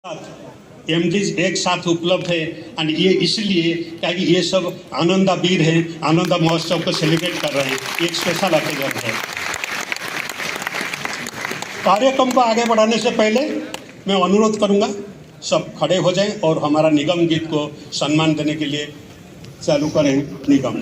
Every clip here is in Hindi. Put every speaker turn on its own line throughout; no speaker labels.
एमडी एक साथ उपलब्ध है और ये इसलिए क्या कि ये सब आनंदा वीर है, आनंदा महोत्सव को सेलिब्रेट कर रहे हैं। एक स्पेशल अकेजन है। कार्यक्रम को आगे बढ़ाने से पहले मैं अनुरोध करूंगा सब खड़े हो जाएं और हमारा निगम गीत को सम्मान देने के लिए चालू करें। निगम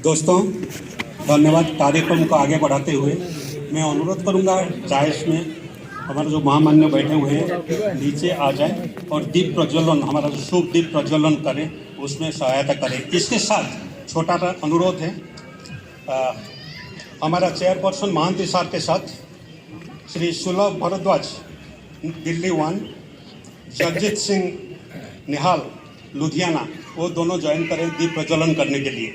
दोस्तों धन्यवाद। कार्यक्रम को आगे बढ़ाते हुए मैं अनुरोध करूंगा डायस में हमारे जो महामान्य बैठे हुए हैं नीचे आ जाएं और दीप प्रज्वलन, हमारा जो शुभ दीप प्रज्वलन करें, उसमें सहायता करें। इसके साथ छोटा सा अनुरोध है, हमारा चेयरपर्सन महांती सर के साथ श्री सुलभ भारद्वाज दिल्ली 1, जगजीत सिंह निहाल लुधियाना, वो दोनों ज्वाइन करें दीप प्रज्वलन करने के लिए।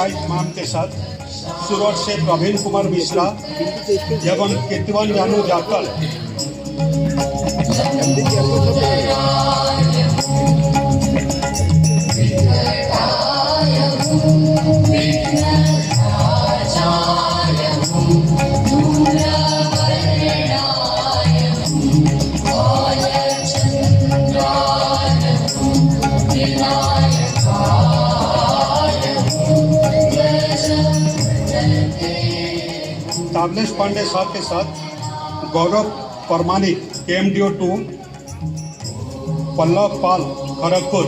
इमाम के साथ सूरत से प्रवीण कुमार मिश्रा एवं कीर्तिवन जानू जाकर ताबलेश पांडे साहब के साथ गौरव परमानिक KMDO 2, पल्लव पाल खड़गपुर,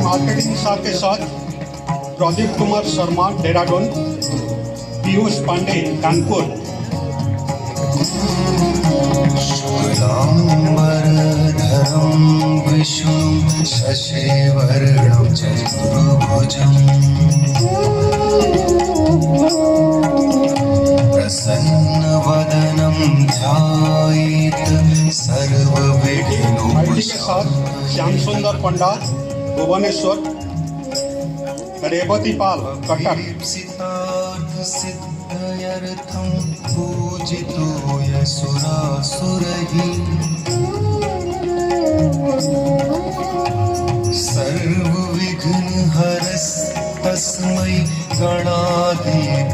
मार्केटिंग साहब के साथ प्रदीप कुमार शर्मा देहरादून, पीयूष पांडे कानपुर,
शुक्लांबरधरं विष्णुं शशिवर्णं चतुर्भुजं प्रसन्नवदनं ध्यायेत् सर्वविघ्नोपशान्तये।
के साथ श्याम सुंदर पंडा भुवनेश्वर, रेवती पाल कटक,
सिद्धयर्थं पूजितो यसुरासुरहि सर्वविघ्नहरस्तस्मै गणाधिपतये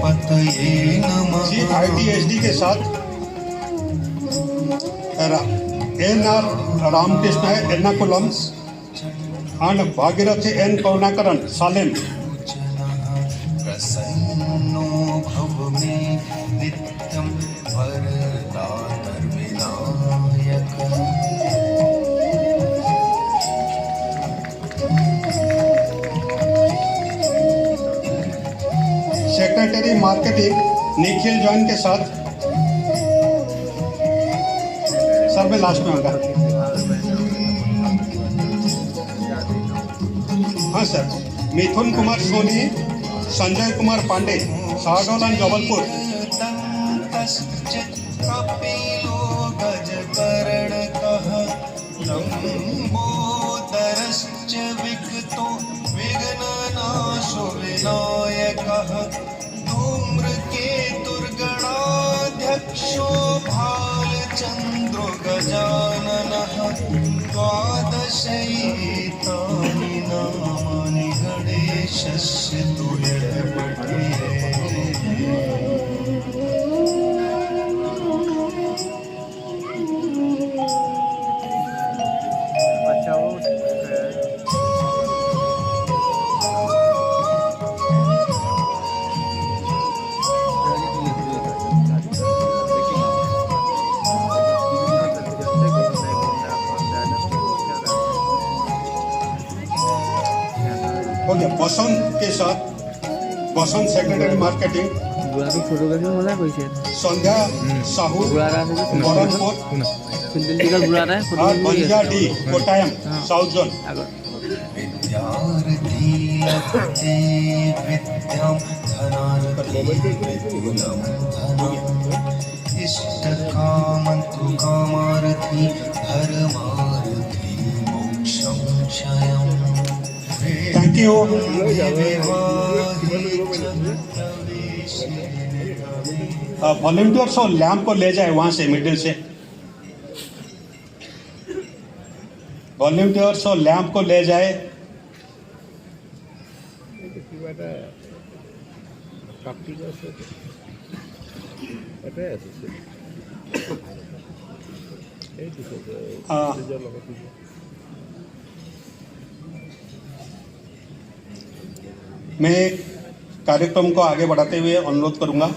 नमः।
ITSD के साथ NR Ramakrishna Ernakulam and Bhagirathi N Karunakaran Salem.
प्रसन्नो भव मे नित्यं वरदातर्विनायक।
सेक्रेटरी मार्केटिंग निखिल जैन के साथ सर मैं लास्ट में आऊँगा। हाँ सर, मिथुन कुमार सोनी, संजय कुमार पांडे, शाहडोल एंड जबलपुर।
कपिलो गजकर्णकः लम्बोदरश्च विगतो विघ्ननाशो विनायकः धूम्रकेतुर्गणाध्यक्षो भालचन्द्रो गजाननः द्वादशैतानि नामानि गणेशस्य तुल्यपठ्ये।
हो गया बसंत के साथ, बसंत सेक्रेटरी मार्केटिंग, संध्या साहू बरनपुर और बंजिया डी कोटायम साउथ जोन।
विद्यार्थी लभते विद्यां धनार्थी विपुलं धनम् इष्टकामन्तु कामार्थी धर्मार्थी मोक्षं क्षयम्।
Thank you. वॉलंटियर्स और लैम्प को ले जाए वहां से, मिडिल से। वॉलंटियर्स और लैम्प को ले जाए। मैं कार्यक्रम को आगे बढ़ाते हुए अनुरोध करूंगा,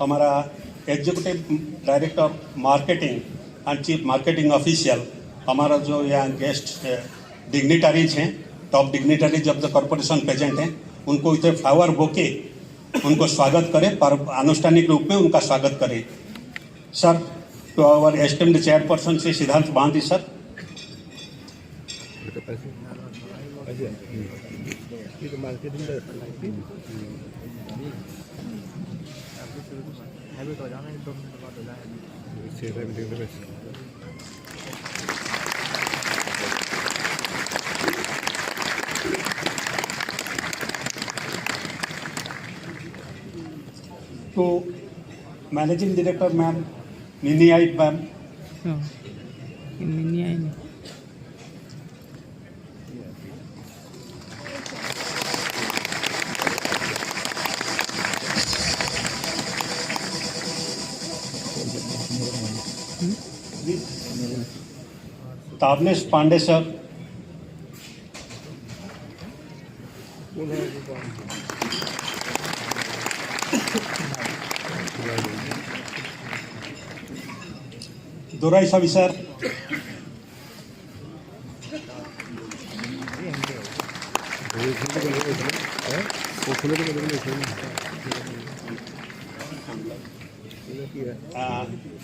हमारा executive director marketing and chief marketing official, हमारा जो यहाँ गेस्ट डिग्निटरीज हैं, top dignitaries of the corporation present हैं, उनको इधर फ्लावर बोके उनको स्वागत करें, पर आनुष्ठानिक रूप में उनका स्वागत करें। सर, तो आवर एस्टीम्ड चेयरपर्सन श्री सिद्धांत महांती सर। तो मैनेजिंग डायरेक्टर मैम मिनी आई मैम।
मिनी आई नहीं।
ताबनेश पांडे सर। दुराई सभी सर।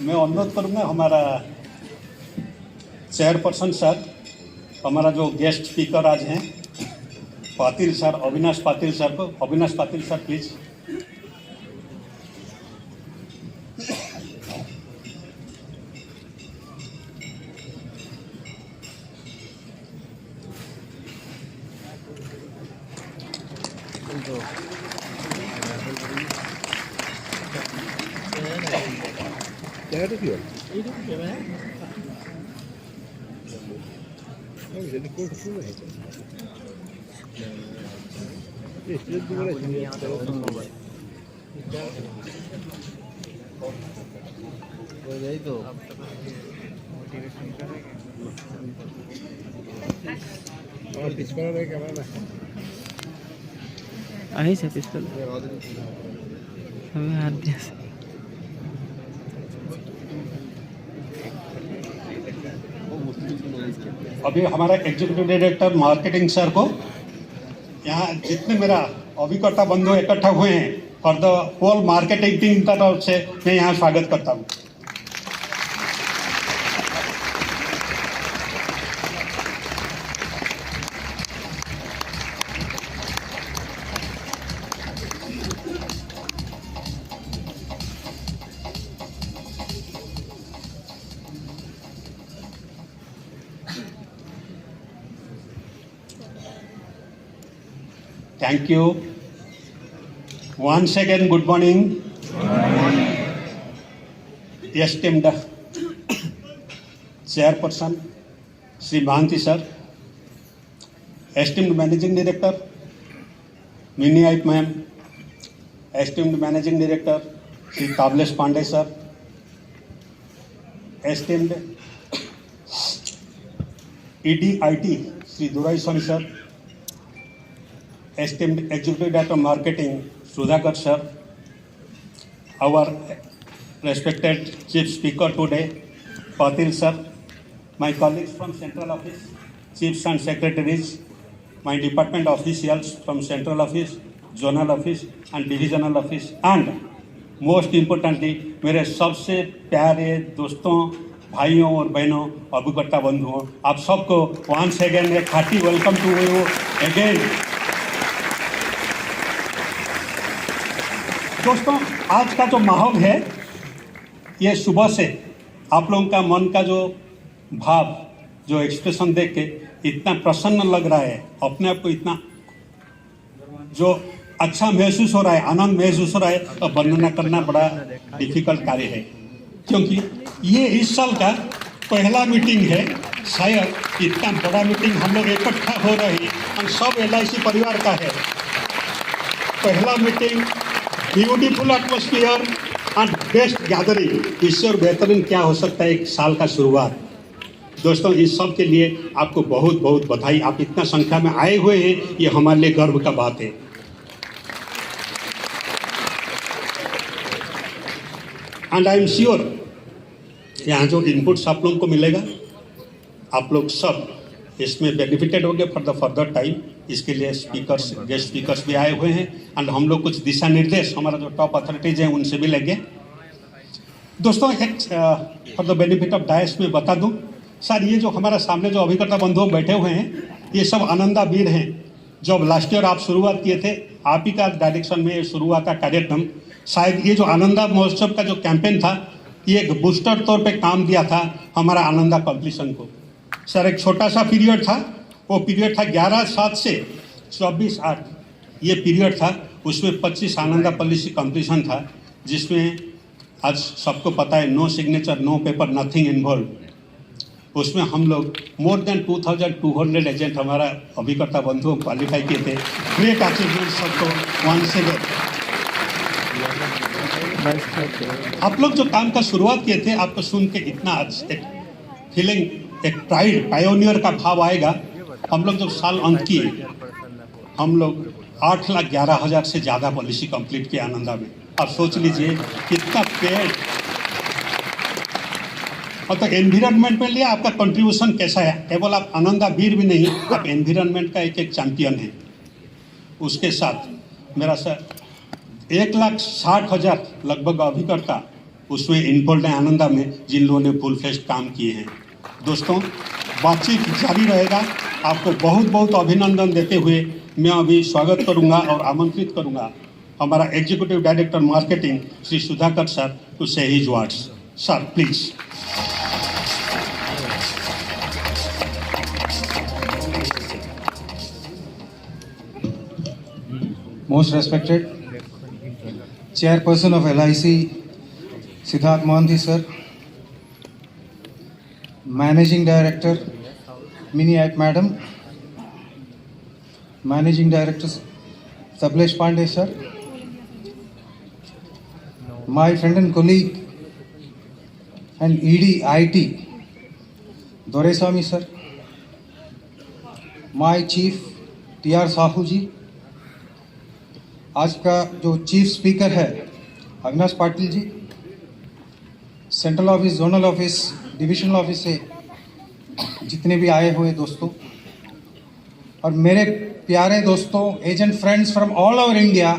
मैं अनुरोध करूंगा हमारा चेयरपर्सन सर, हमारा जो गेस्ट स्पीकर आज हैं पाटिल सर, अविनाश पाटिल सर को। Avinash Patil sir please.
আহিছে পিস্তল আমি হাত দি আছে
अभी हमारा एग्जीक्यूटिव डायरेक्टर मार्केटिंग सर को यहाँ जितने मेरा अभिकर्ता बंधु इकट्ठा हुए हैं और द होल मार्केटिंग टीम की तरफ से मैं यहाँ स्वागत करता हूँ। Thank you. Once again, good morning. Esteemed Chairperson, Sri Mahanti Sir, esteemed Managing Director, Mini-IPE Ma'am, esteemed Managing Director, Sri Tablesh Pandey Sir, esteemed ED-IT, Sri Durai Swami Sir, esteemed Executive Director Marketing, Sudhakar Sir, our respected Chief Speaker today, Patil Sir, my colleagues from Central Office, Chiefs and Secretaries, my department officials from Central Office, Zonal Office and Divisional Office, and most importantly, मेरे सबसे प्यारे दोस्तों, भाइयों और बहनों, अभिकर्ता बंधुओं, आप सबको once again एक hearty welcome to you again. दोस्तों, आज का जो माहौल है ये सुबह से आप लोगों का मन का जो भाव, जो एक्सप्रेशन देख के इतना प्रसन्न लग रहा है, अपने आप को इतना जो अच्छा महसूस हो रहा है, आनंद महसूस हो रहा है, तो वर्णना करना बड़ा डिफिकल्ट कार्य है, क्योंकि ये इस साल का पहला मीटिंग है। शायद इतना बड़ा मीटिंग हम लोग इकट्ठा हो रहे हैं, हम सब LIC परिवार का है। पहला meeting, beautiful atmosphere and best gathering, इससे और बेहतरीन क्या हो सकता है एक साल का शुरुआत। दोस्तों, इस सब के लिए आपको बहुत बहुत बधाई। आप इतना संख्या में आए हुए हैं, ये हमारे लिए गर्व का बात है। एंड आई एम श्योर यहाँ जो इनपुट्स आप लोगों को मिलेगा, आप लोग सब इसमें बेनिफिटेड होंगे फॉर द फर्दर टाइम। इसके लिए स्पीकर्स, गेस्ट स्पीकर्स भी आए हुए हैं एंड हम लोग कुछ दिशा निर्देश हमारा जो टॉप अथॉरिटीज हैं उनसे भी लेंगे। दोस्तों, एक for the benefit of dice में बता दूं, सर ये जो हमारा सामने जो अभिकर्ता बंधु बैठे हुए हैं, ये सब आनंदा वीर हैं। जब लास्ट ईयर आप शुरुआत किए थे, आप ही का डायरेक्शन में शुरू हुआ था कार्यक्रम। शायद ये जो आनंदा महोत्सव का जो कैंपेन था, ये एक बूस्टर तौर पे काम दिया था हमारा आनंदा कॉम्पिटिशन को। सर एक छोटा सा पीरियड था, वो पीरियड था 11/7 से 24/8, ये पीरियड था। उसमें 25 आनंदा पॉलिसी कॉम्पिटिशन था, जिसमें आज सबको पता है no signature, no paper, nothing involve. उसमें हम लोग मोर देन 2200 एजेंट हमारा अभिकर्ता बंधुओं क्वालिफाई किए थे। ग्रेट अचीवमेंट सबको वंस अगेन। आप लोग जो काम का शुरुआत किए थे, आपको सुन के इतना एक फीलिंग, एक प्राइड, पायोनियर का भाव आएगा। हम लोग जब साल अंत किए, हम लोग 8,11,000 से ज़्यादा पॉलिसी कंप्लीट किया आनंदा में। आप सोच लीजिए कितना पेड़ और तो एनवायरनमेंट में लिए आपका कंट्रीब्यूशन कैसा है। केवल आप आनंदा वीर भी नहीं, आप एनवायरनमेंट का एक चैंपियन है। उसके साथ मेरा सर 1,60,000 लगभग अभिकर्ता उसमें इन्वॉल्व है आनंदा में, जिन लोगों ने फुल फ्लेश्ड काम किए हैं। दोस्तों, बातचीत जारी रहेगा। आपको बहुत बहुत अभिनंदन देते हुए मैं अभी स्वागत करूंगा और आमंत्रित करूंगा हमारा executive director marketing Shri Sudhakar sir to say his words. Sir please.
Most respected Chairperson of LIC, Siddharth Mohanty sir, Managing Director, Mini-IPE Madam, Managing Director, Tablesh Pandey sir, my friend and colleague and ED IT Doreswamy sir, my chief TR Sahu ji, आज का जो चीफ स्पीकर है Avinash Patil ji, central office, zonal office, divisional office से जितने भी आए हुए दोस्तों, और मेरे प्यारे दोस्तों, agent friends from all over India,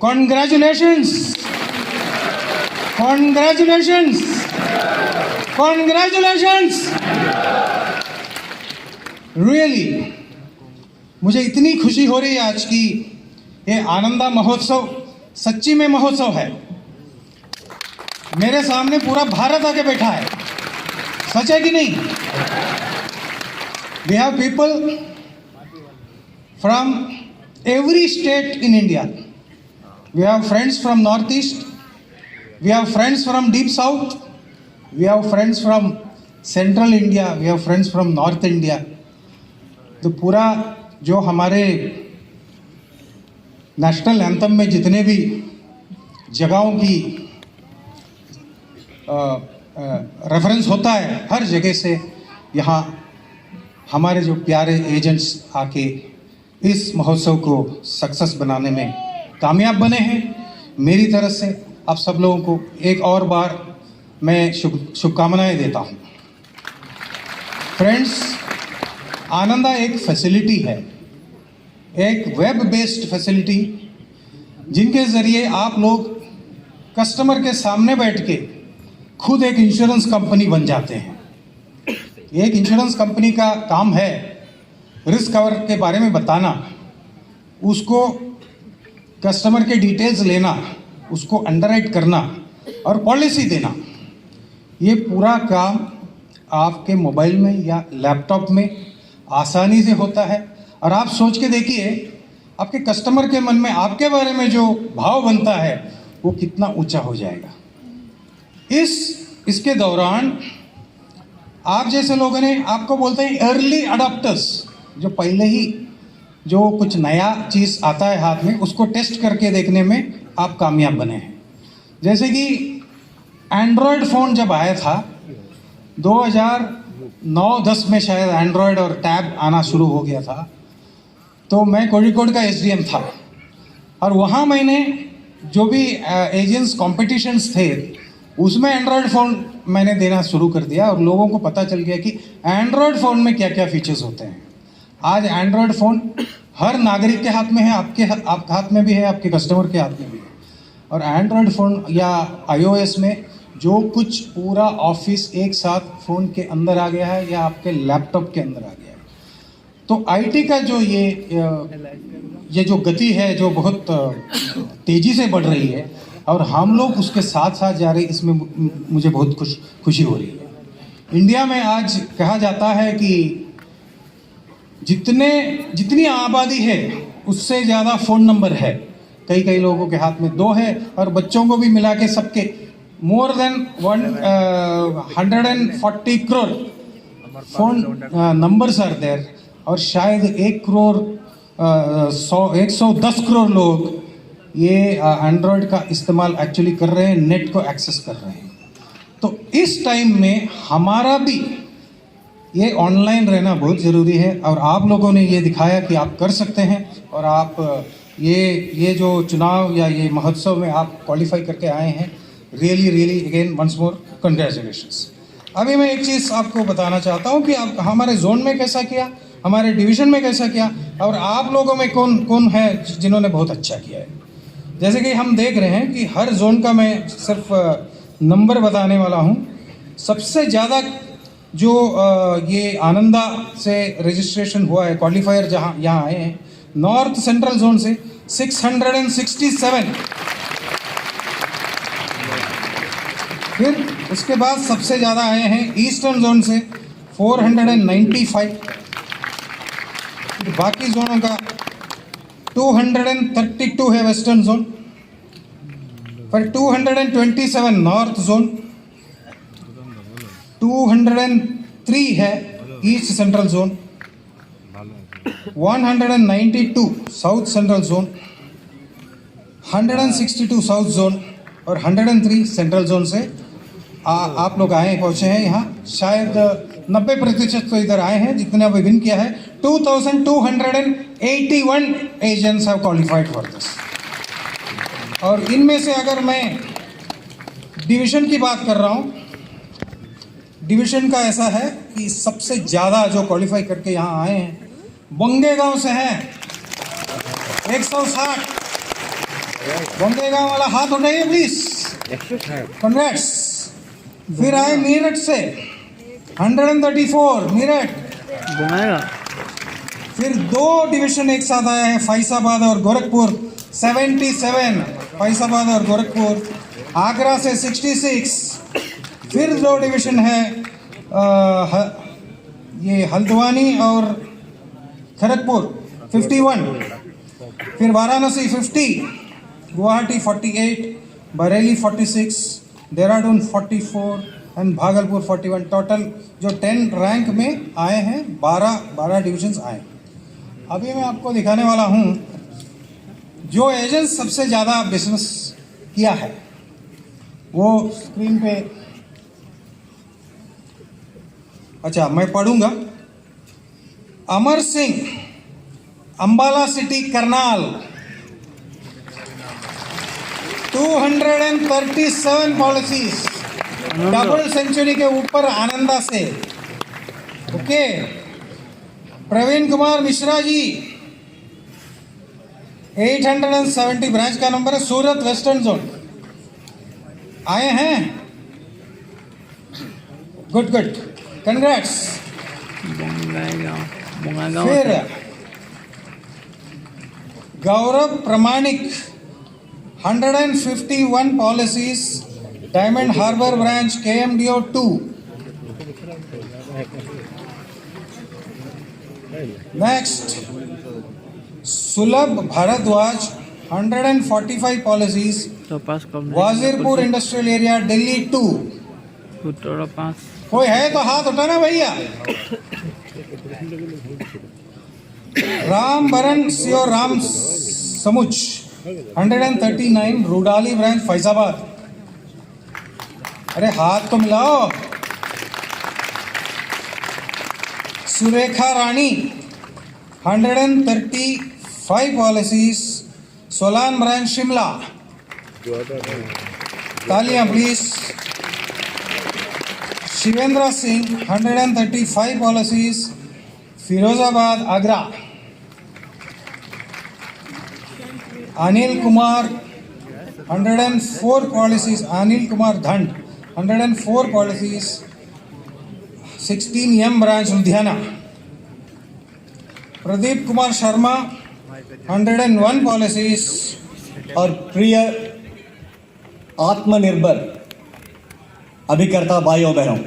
congratulations, congratulations, congratulations. Really मुझे इतनी खुशी हो रही है आज की ये आनंदा महोत्सव सच्ची में महोत्सव है। मेरे सामने पूरा भारत आके बैठा है, सच है कि नहीं? We have people from every state in India. We have friends from north east, we have friends from deep south, we have friends from central India, we have friends from north India. तो पूरा जो हमारे नेशनल एंथम में जितने भी जगहों की रेफरेंस होता है, हर जगह से यहाँ हमारे जो प्यारे एजेंट्स आके इस महोत्सव को सक्सेस बनाने में कामयाब बने हैं। मेरी तरफ से आप सब लोगों को एक और बार मैं शुभकामनाएं देता हूँ। फ्रेंड्स, आनंदा एक फैसिलिटी है, एक वेब बेस्ड फैसिलिटी, जिनके ज़रिए आप लोग कस्टमर के सामने बैठ के खुद एक इंश्योरेंस कंपनी बन जाते हैं। एक इंश्योरेंस कंपनी का काम है रिस्क कवर के बारे में बताना, उसको कस्टमर के डिटेल्स लेना, उसको अंडरराइट करना और पॉलिसी देना। ये पूरा काम आपके मोबाइल में या लैपटॉप में आसानी से होता है। और आप सोच के देखिए, आपके कस्टमर के मन में आपके बारे में जो भाव बनता है वो कितना ऊंचा हो जाएगा। इसके दौरान आप जैसे लोगों ने, आपको बोलते हैं अर्ली अडॉप्टर्स, जो पहले ही जो कुछ नया चीज़ आता है हाथ में, उसको टेस्ट करके देखने में आप कामयाब बने हैं। जैसे कि एंड्रॉयड फ़ोन जब आया था 2009-10 में, शायद एंड्रॉयड और टैब आना शुरू हो गया था, तो मैं कोझिकोड का एसडीएम था और वहाँ मैंने जो भी एजेंट्स कॉम्पिटिशन्स थे उसमें एंड्रॉयड फ़ोन मैंने देना शुरू कर दिया और लोगों को पता चल गया कि एंड्रॉयड फ़ोन में क्या क्या फीचर्स होते हैं। आज एंड्रॉयड फ़ोन हर नागरिक के हाथ में है, आपके हाथ में भी है, आपके कस्टमर के हाथ में भी है। और एंड्रॉयड फ़ोन या आईओएस में जो कुछ पूरा ऑफिस एक साथ फ़ोन के अंदर आ गया है या आपके लैपटॉप के अंदर आ गया है। तो आईटी का जो ये जो गति है, जो बहुत तेज़ी से बढ़ रही है और हम लोग उसके साथ साथ जा रहे हैं, इसमें मुझे बहुत खुशी हो रही है। इंडिया में आज कहा जाता है कि जितनी आबादी है उससे ज़्यादा फ़ोन नंबर है। कई लोगों के हाथ में 2 है और बच्चों को भी मिला के सबके more than 140 crore phone numbers are there. और शायद 110 करोड़ लोग ये एंड्रॉयड का इस्तेमाल एक्चुअली कर रहे हैं, नेट को एक्सेस कर रहे हैं। तो इस टाइम में हमारा भी ये ऑनलाइन रहना बहुत ज़रूरी है और आप लोगों ने ये दिखाया कि आप कर सकते हैं। और आप ये जो चुनाव या ये महोत्सव में आप क्वालिफाई करके आए हैं, really again once more congratulations. अभी मैं एक चीज़ आपको बताना चाहता हूँ कि आप हमारे जोन में कैसा किया, हमारे डिवीज़न में कैसा किया और आप लोगों में कौन है जिन्होंने बहुत अच्छा किया है। जैसे कि हम देख रहे हैं कि हर जोन का मैं सिर्फ नंबर बताने वाला हूँ। सबसे ज़्यादा जो ये आनंदा से रजिस्ट्रेशन हुआ है, क्वालिफायर जहाँ यहाँ आए हैं, नॉर्थ सेंट्रल जोन से 667। फिर उसके बाद सबसे ज़्यादा आए हैं ईस्टर्न जोन से 495। बाकी जोनों का 232 है वेस्टर्न जोन, फिर 227 नॉर्थ जोन, 203 है east central zone, 192 south central zone, 162 south zone, और 103 सेंट्रल जोन से आप लोग आए पहुँचे हैं यहाँ। शायद 90% तो इधर आए हैं जितने अभी विन किया है। 2281 agents have qualified for this. और इनमें से अगर मैं डिवीज़न की बात कर रहा हूँ, डिवीज़न का ऐसा है कि सबसे ज़्यादा जो क्वालिफाई करके यहाँ आए हैं बंगेगांव से हैं 160। बंगेगांव वाला हाथ उठाइए प्लीज, कंग्रेट्स। फिर आए मीरठ से 134 मीरठ। फिर 2 डिवीजन एक साथ आया है, फैजाबाद और गोरखपुर 77, फैजाबाद और गोरखपुर। आगरा से 66। फिर 2 डिवीजन है ये हल्द्वानी और खड़गपुर 51। फिर वाराणसी 50, गुवाहाटी 48, बरेली 46, देहरादून 44 एंड भागलपुर 41। टोटल जो 10 रैंक में आए हैं 12 डिविजन्स आए। अभी मैं आपको दिखाने वाला हूँ जो एजेंट सबसे ज़्यादा बिजनेस किया है, वो स्क्रीन पे। अच्छा, मैं पढ़ूंगा। Amar Singh, Ambala city Karnal 237 policies, double century के ऊपर आनंदा से। ओके। प्रवीण कुमार मिश्रा जी 870, ब्रांच का नंबर है, सूरत वेस्टर्न जोन आए हैं। Good good, congrats. फिर Gaurav Pramanik 151 policies, Diamond Harbour branch KMDO 2। Next Sulabh Bhardwaj 145 policies, Wazirpur industrial area Delhi 2। कोई है तो हाथ उठाना भैया। राम बरन सियो राम समुच 139, रुडाली ब्रांच फैजाबाद। अरे हाथ तो मिलाओ। Surekha Rani 135 policies, Solan branch Shimla. तालियां please. Shivendra Singh 135 policies, Firozabad Agra. Anil Kumar 104 policies, Anil Kumar Dhand 104 policies, 16M branch Ludhiana. Pradeep Kumar Sharma 101 policies.
और प्रिय आत्मनिर्भर अभिकर्ता भाइयों बहनों,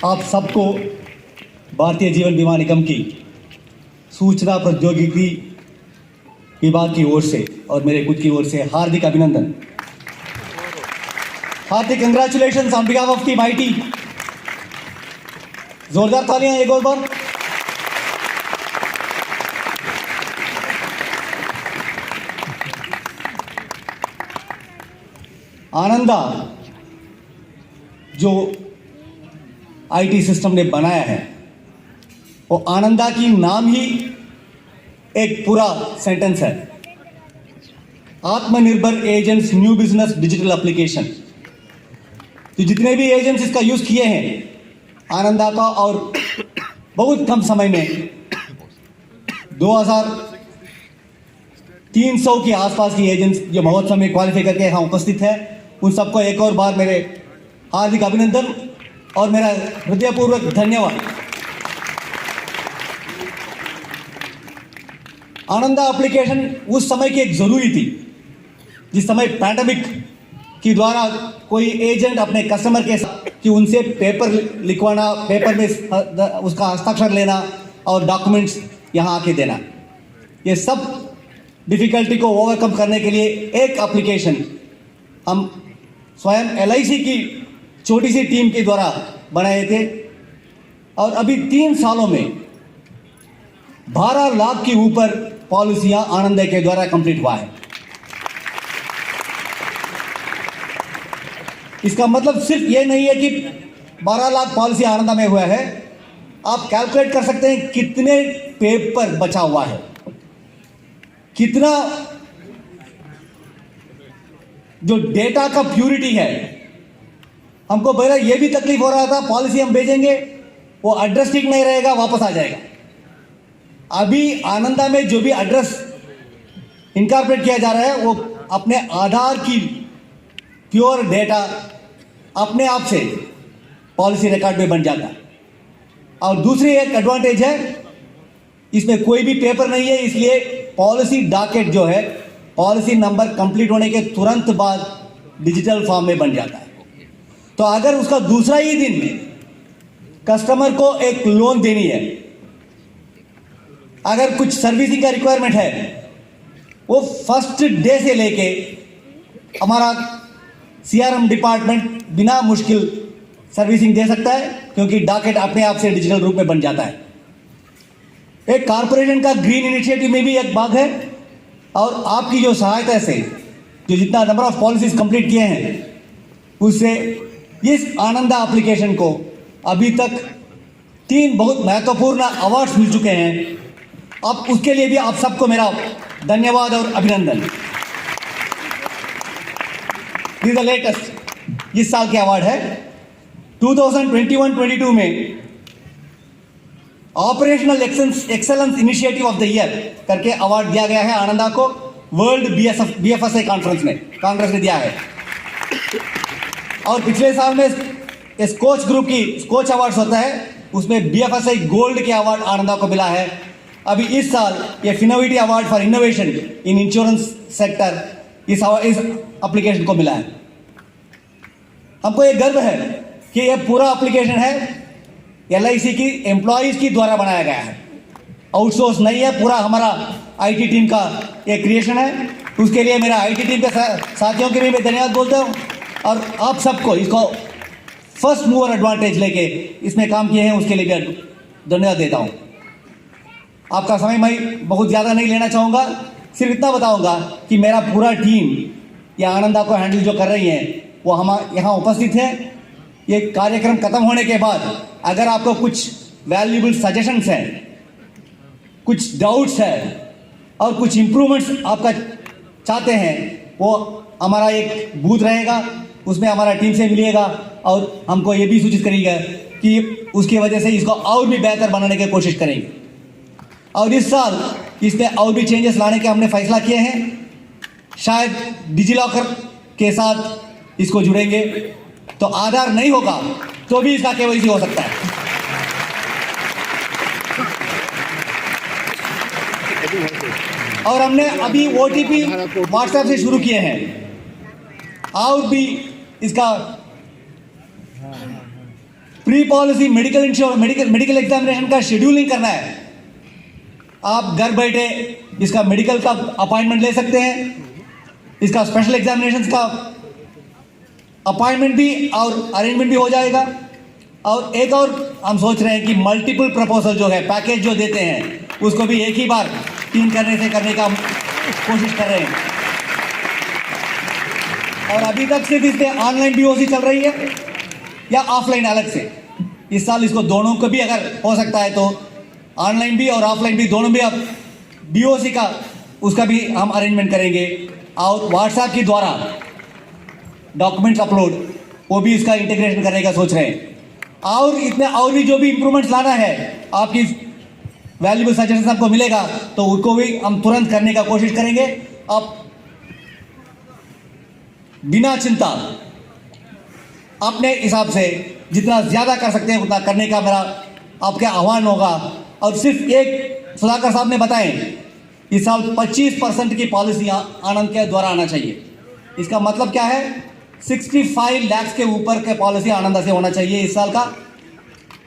आप सबको भारतीय जीवन बीमा निगम की सूचना प्रौद्योगिकी विभाग की ओर से और मेरे खुद की ओर से हार्दिक अभिनंदन, हार्दिक congratulation on behalf of team IT। जोरदार तालियां एक और बार। आनंदा जो IT सिस्टम ने बनाया है, वो आनंदा की नाम ही एक पूरा सेंटेंस है। आत्मनिर्भर agents new business digital application. तो जितने भी एजेंट्स इसका यूज किए हैं आनंदा का, और बहुत कम समय में 2300 के आसपास की एजेंट्स जो महोत्सव में क्वालिफाई करके यहाँ उपस्थित है, उन सबको एक और बार मेरे हार्दिक अभिनंदन और मेरा हृदयपूर्वक धन्यवाद। आनंदा एप्लीकेशन उस समय की एक जरूरी थी, जिस समय पैंडेमिक के द्वारा कोई एजेंट अपने कस्टमर के साथ कि उनसे पेपर लिखवाना, पेपर में उसका हस्ताक्षर लेना और डॉक्यूमेंट्स यहाँ आके देना, ये सब डिफिकल्टी को ओवरकम करने के लिए एक एप्लीकेशन हम स्वयं LIC की छोटी सी टीम के द्वारा बनाए थे। और अभी 3 सालों में 12 लाख के ऊपर पॉलिसियां आनंद के द्वारा कंप्लीट हुआ है। इसका मतलब सिर्फ ये नहीं है कि 12 लाख पॉलिसी आनंद में हुआ है, आप कैलकुलेट कर सकते हैं कितने पेपर बचा हुआ है, कितना जो डेटा का प्यूरिटी है। हमको पहले ये भी तकलीफ हो रहा था, पॉलिसी हम भेजेंगे वो एड्रेस ठीक नहीं रहेगा, वापस आ जाएगा। अभी आनंदा में जो भी एड्रेस इनकॉर्पोरेट किया जा रहा है वो अपने आधार की प्योर डेटा अपने आप से पॉलिसी रिकॉर्ड में बन जाता है। और दूसरी एक एडवांटेज है, इसमें कोई भी पेपर नहीं है, इसलिए पॉलिसी डॉकेट जो है पॉलिसी नंबर कंप्लीट होने के तुरंत बाद डिजिटल फॉर्म में बन जाता है। तो अगर उसका दूसरा ही दिन कस्टमर को एक लोन देनी है, अगर कुछ सर्विसिंग का रिक्वायरमेंट है, वो फर्स्ट डे से लेके हमारा सीआरएम डिपार्टमेंट बिना मुश्किल सर्विसिंग दे सकता है, क्योंकि डॉकेट अपने आप से डिजिटल रूप में बन जाता है। एक कारपोरेशन का ग्रीन इनिशिएटिव में भी एक भाग है, और आपकी जो सहायता से जो जितना नंबर ऑफ पॉलिसीज कंप्लीट किए हैं उससे इस आनंदा एप्लीकेशन को अभी तक 3 बहुत महत्वपूर्ण अवार्ड्स मिल चुके हैं। अब उसके लिए भी आप सबको मेरा धन्यवाद और अभिनंदन। दिस द लेटेस्ट इस साल के अवार्ड है। 2021-22 में operational excellence initiative of the year करके अवार्ड दिया गया है आनंदा को, वर्ल्ड बीएफएसआई कांग्रेस ने दिया है। और पिछले साल में स्कोच ग्रुप की स्कोच अवार्ड्स होता है, उसमें बीएफएसआई गोल्ड के अवार्ड आनंदा को मिला है। अभी इस साल ये Finnoviti award for innovation in insurance sector इस एप्लीकेशन को मिला है। हमको ये गर्व है कि ये पूरा एप्लीकेशन है LIC की एम्प्लॉयज की द्वारा बनाया गया है, आउटसोर्स नहीं है, पूरा हमारा IT टीम का एक क्रिएशन है। उसके लिए मेरा IT टीम के साथियों के भी मैं धन्यवाद बोलता हूँ, और आप सबको इसको फर्स्ट मूवर एडवांटेज लेके इसमें काम किए हैं उसके लिए भी धन्यवाद देता हूँ। आपका समय मैं बहुत ज़्यादा नहीं लेना चाहूँगा, सिर्फ इतना बताऊँगा कि मेरा पूरा टीम या आनंदा को हैंडल जो कर रही है वो हम यहाँ उपस्थित है। ये कार्यक्रम खत्म होने के बाद अगर आपको कुछ वैल्यूबल सजेशंस हैं, कुछ डाउट्स हैं और कुछ इम्प्रूवमेंट्स आपका चाहते हैं, वो हमारा एक बूथ रहेगा, उसमें हमारा टीम से मिलिएगा और हमको ये भी सूचित करिएगा कि उसकी वजह से इसको और भी बेहतर बनाने की कोशिश करेंगे। और इस साल इसमें और भी चेंजेस लाने के हमने फैसला किए हैं। शायद डिजिलॉकर के साथ इसको जुड़ेंगे, तो आधार नहीं होगा तो भी इसका KYC हो सकता है। और हमने अभी OTP व्हाट्सएप से शुरू किए हैं, और भी इसका प्री पॉलिसी मेडिकल एग्जामिनेशन का शेड्यूलिंग करना है। आप घर बैठे इसका मेडिकल का अपॉइंटमेंट ले सकते हैं, इसका स्पेशल एग्जामिनेशन का अपॉइंटमेंट भी और अरेंजमेंट भी हो जाएगा। और एक और हम सोच रहे हैं कि मल्टीपल प्रपोजल जो है, पैकेज जो देते हैं, उसको भी एक ही बार 3 करने का कोशिश कर रहे हैं। और अभी तक सिर्फ इसमें ऑनलाइन BOC चल रही है या ऑफलाइन अलग से। इस साल इसको दोनों को भी अगर हो सकता है तो ऑनलाइन भी और ऑफलाइन भी दोनों भी अब BOC का उसका भी हम अरेंजमेंट करेंगे। और व्हाट्सएप के द्वारा डॉक्यूमेंट्स अपलोड वो भी इसका इंटीग्रेशन करने का सोच रहे हैं। और इतने और भी जो भी इंप्रूवमेंट्स लाना है, आपकी वैल्यूबल सजेशन आपको मिलेगा तो उनको भी हम तुरंत करने का कोशिश करेंगे। आप बिना चिंता अपने हिसाब से जितना ज़्यादा कर सकते हैं उतना करने का मेरा आपके आह्वान होगा। और सिर्फ एक सुधाकर साहब ने बताएं, इस साल 25% की पॉलिसियाँ आनंद के द्वारा आना चाहिए। इसका मतलब क्या है, 65 लाख के ऊपर के पॉलिसी आनंद से होना चाहिए इस साल का।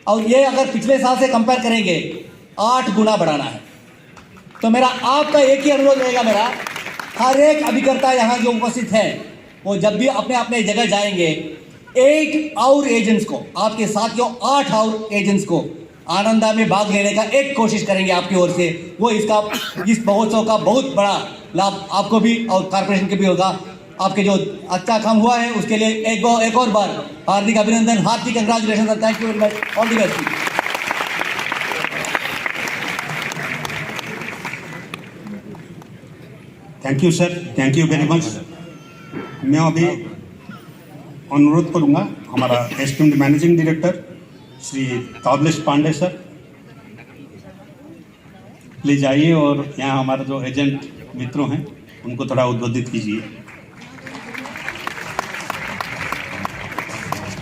और ये अगर पिछले साल से कंपेयर करेंगे 8 गुना बढ़ाना है। तो मेरा आपका एक ही अनुरोध रहेगा, मेरा हर एक अभिकर्ता यहाँ जो उपस्थित है वो जब भी अपने अपने जगह जाएंगे 8 और एजेंट्स को, आपके साथियों 8 और एजेंट्स को आनंदा में भाग लेने का एक कोशिश करेंगे आपकी ओर से, वो इस महोत्सव का बहुत बड़ा लाभ आपको भी और कारपोरेशन के भी होगा। आपके जो अच्छा काम हुआ है उसके लिए एक और बार हार्दिक अभिनंदन, हार्दिक congratulation, thank you very much, all the best.
Thank you sir, thank you very much. मैं अभी अनुरोध करूंगा हमारा esteemed managing director Shri Kablesh Pandey sir, please आइए और यहाँ हमारे जो एजेंट मित्रों हैं उनको थोड़ा उद्बोधित कीजिए।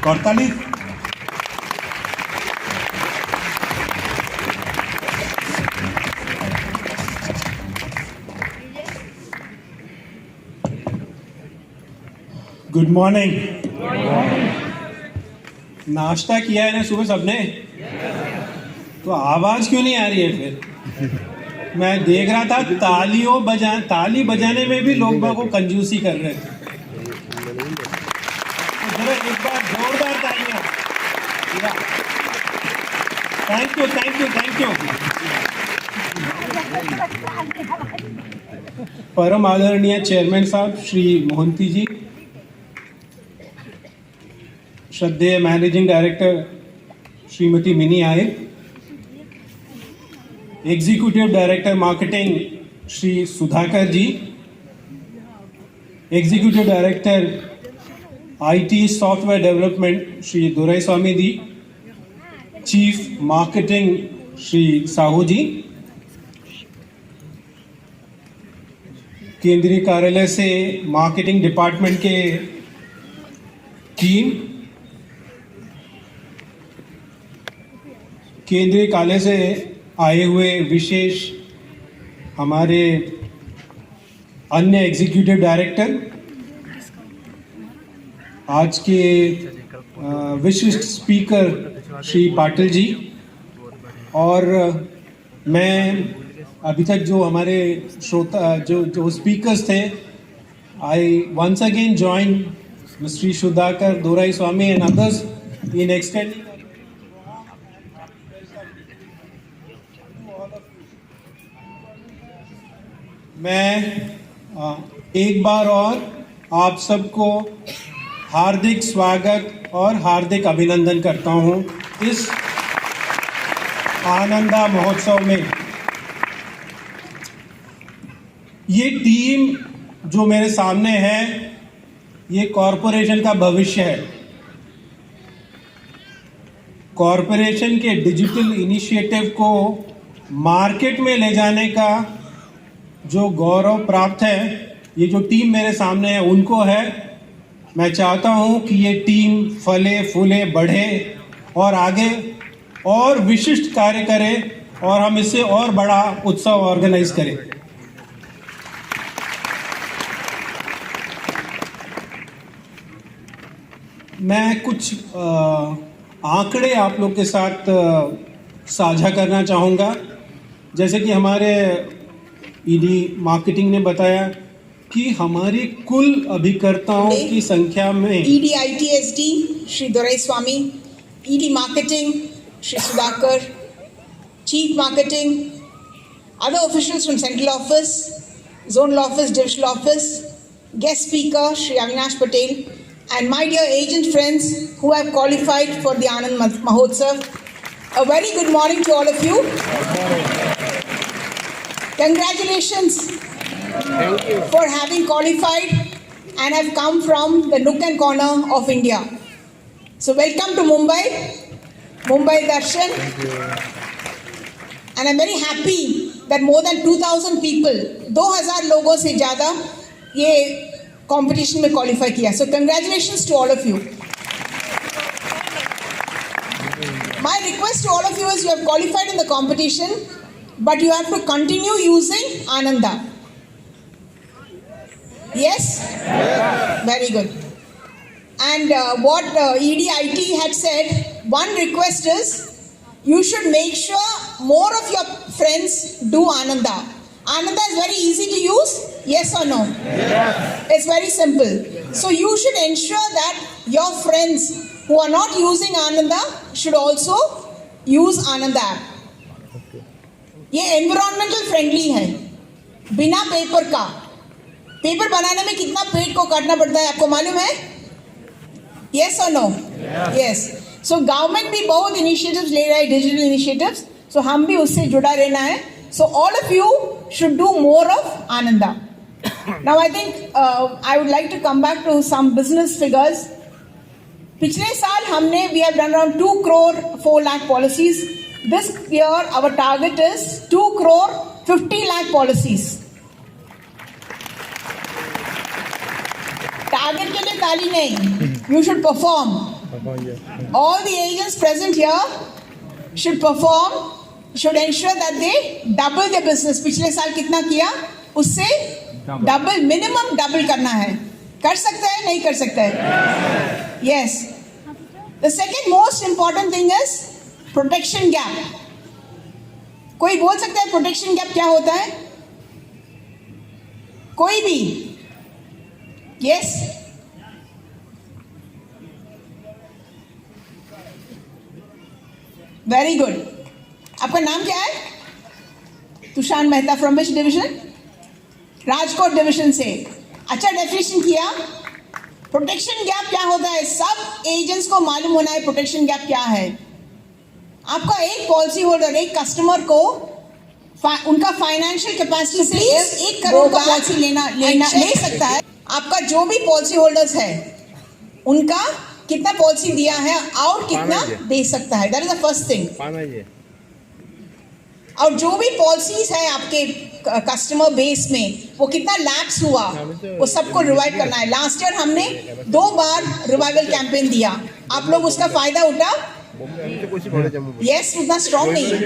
करताली
गुड मॉर्निंग। नाश्ता किया है ना सुबह सबने? तो आवाज क्यों नहीं आ रही है फिर? मैं देख रहा था ताली बजाने में भी लोग बागों को कंजूसी कर रहे थे। तो जरा एक बार जोरदार तालियां। Thank you thank you thank you. परम आदरणीय चेयरमैन साहब श्री मोहंती जी, श्रद्धेय managing director Shrimati Mini Ahir, executive director marketing Shri Sudhakar ji, executive director IT software development Shri Doraiswamy ji, chief marketing Shri Sahu ji, केंद्रीय कार्यालय से मार्केटिंग डिपार्टमेंट के टीम, केंद्रीय कार्यालय से आए हुए विशेष हमारे अन्य एग्जीक्यूटिव डायरेक्टर, आज के विशिष्ट स्पीकर श्री पाटिल जी, और मैं अभी तक जो हमारे श्रोता जो स्पीकर्स थे, I once again join mister Sudhakar Doraiswamy and others in extending मैं एक बार और आप सबको हार्दिक स्वागत और हार्दिक अभिनंदन करता हूं इस आनंदा महोत्सव में। ये टीम जो मेरे सामने है, ये कॉरपोरेशन का भविष्य है। कॉरपोरेशन के डिजिटल इनिशिएटिव को मार्केट में ले जाने का जो गौरव प्राप्त है, ये जो टीम मेरे सामने है उनको है। मैं चाहता हूं कि ये टीम फले फूले बढ़े और आगे और विशिष्ट कार्य करे और हम इससे और बड़ा उत्सव ऑर्गेनाइज करें। मैं कुछ आंकड़े आप लोग के साथ साझा करना चाहूँगा। जैसे कि हमारे ईडी मार्केटिंग ने बताया कि हमारी कुल अभिकर्ताओं की संख्या में
ED ITSD Shri Doraiswamy, ED marketing Shri Sudhakar, chief marketing, other officials from central office, zonal office, divisional office, guest speaker Shri Avinash Patel, and my dear agent friends who have qualified for the Anand Mahotsav. A very good morning to all of you. Congratulations for having qualified and have come from the nook and corner of India. So welcome to Mumbai Darshan. And I'm very happy that more than 2,000 people, 2,000 लोगों से ज़्यादा ये competition में qualify किया. So congratulations to all of you. My request to all of you is you have qualified in the competition, but you have to continue using Ananda. Yes? Very good. And what EDIT had said, one request is you should make sure more of your friends do Ananda. Ananda is very easy to use, yes or no? Yes. It's very simple. So you should ensure that your friends who are not using Ananda should also use Anand app. ये एनवायरमेंटल फ्रेंडली है, बिना पेपर का। पेपर बनाने में कितना पेट को काटना पड़ता है आपको मालूम है? यस और नो? यस। सो गवर्नमेंट भी बहुत इनिशिएटिव्स ले रहा है, डिजिटल इनिशिएटिव्स, सो हम भी उससे जुड़ा रहना है। So all of you should do more of Ananda. Now I think I would like to come back to some business figures. पिछले साल हमने we have done around 2 crore 4 lakh policies. This year our target is 2 crore 50 lakh policies. Target के लिए ताली नहीं, you should perform. All the agents present here should perform, should ensure that they double their business. पिछले साल कितना किया उससे डबल, मिनिमम डबल करना है। कर सकता है नहीं कर सकता है? Yes. The second most important thing is protection gap. कोई बोल सकता है प्रोटेक्शन गैप क्या होता है? कोई भी? Yes. Very good. आपका नाम क्या है? Tushar Mehta. From which division? Rajkot division से। अच्छा डेफिनेशन किया। प्रोटेक्शन गैप क्या होता है? सब एजेंट्स को मालूम होना है प्रोटेक्शन गैप क्या है। आपका एक पॉलिसी होल्डर, एक कस्टमर को उनका फाइनेंशियल कैपेसिटी से 1 करोड़ का पॉलिसी ले सकता है। आपका जो भी पॉलिसी होल्डर्स है उनका कितना पॉलिसी दिया है और कितना दे सकता है, that is the first thing. और जो भी पॉलिसीज है आपके कस्टमर बेस में वो कितना लैप्स हुआ वो सबको रिवाइव करना है। लास्ट ईयर हमने 2 बार रिवाइवल कैंपेन दिया, आप लोग उसका फायदा उठा? यस, उतना स्ट्रॉन्ग नहीं है।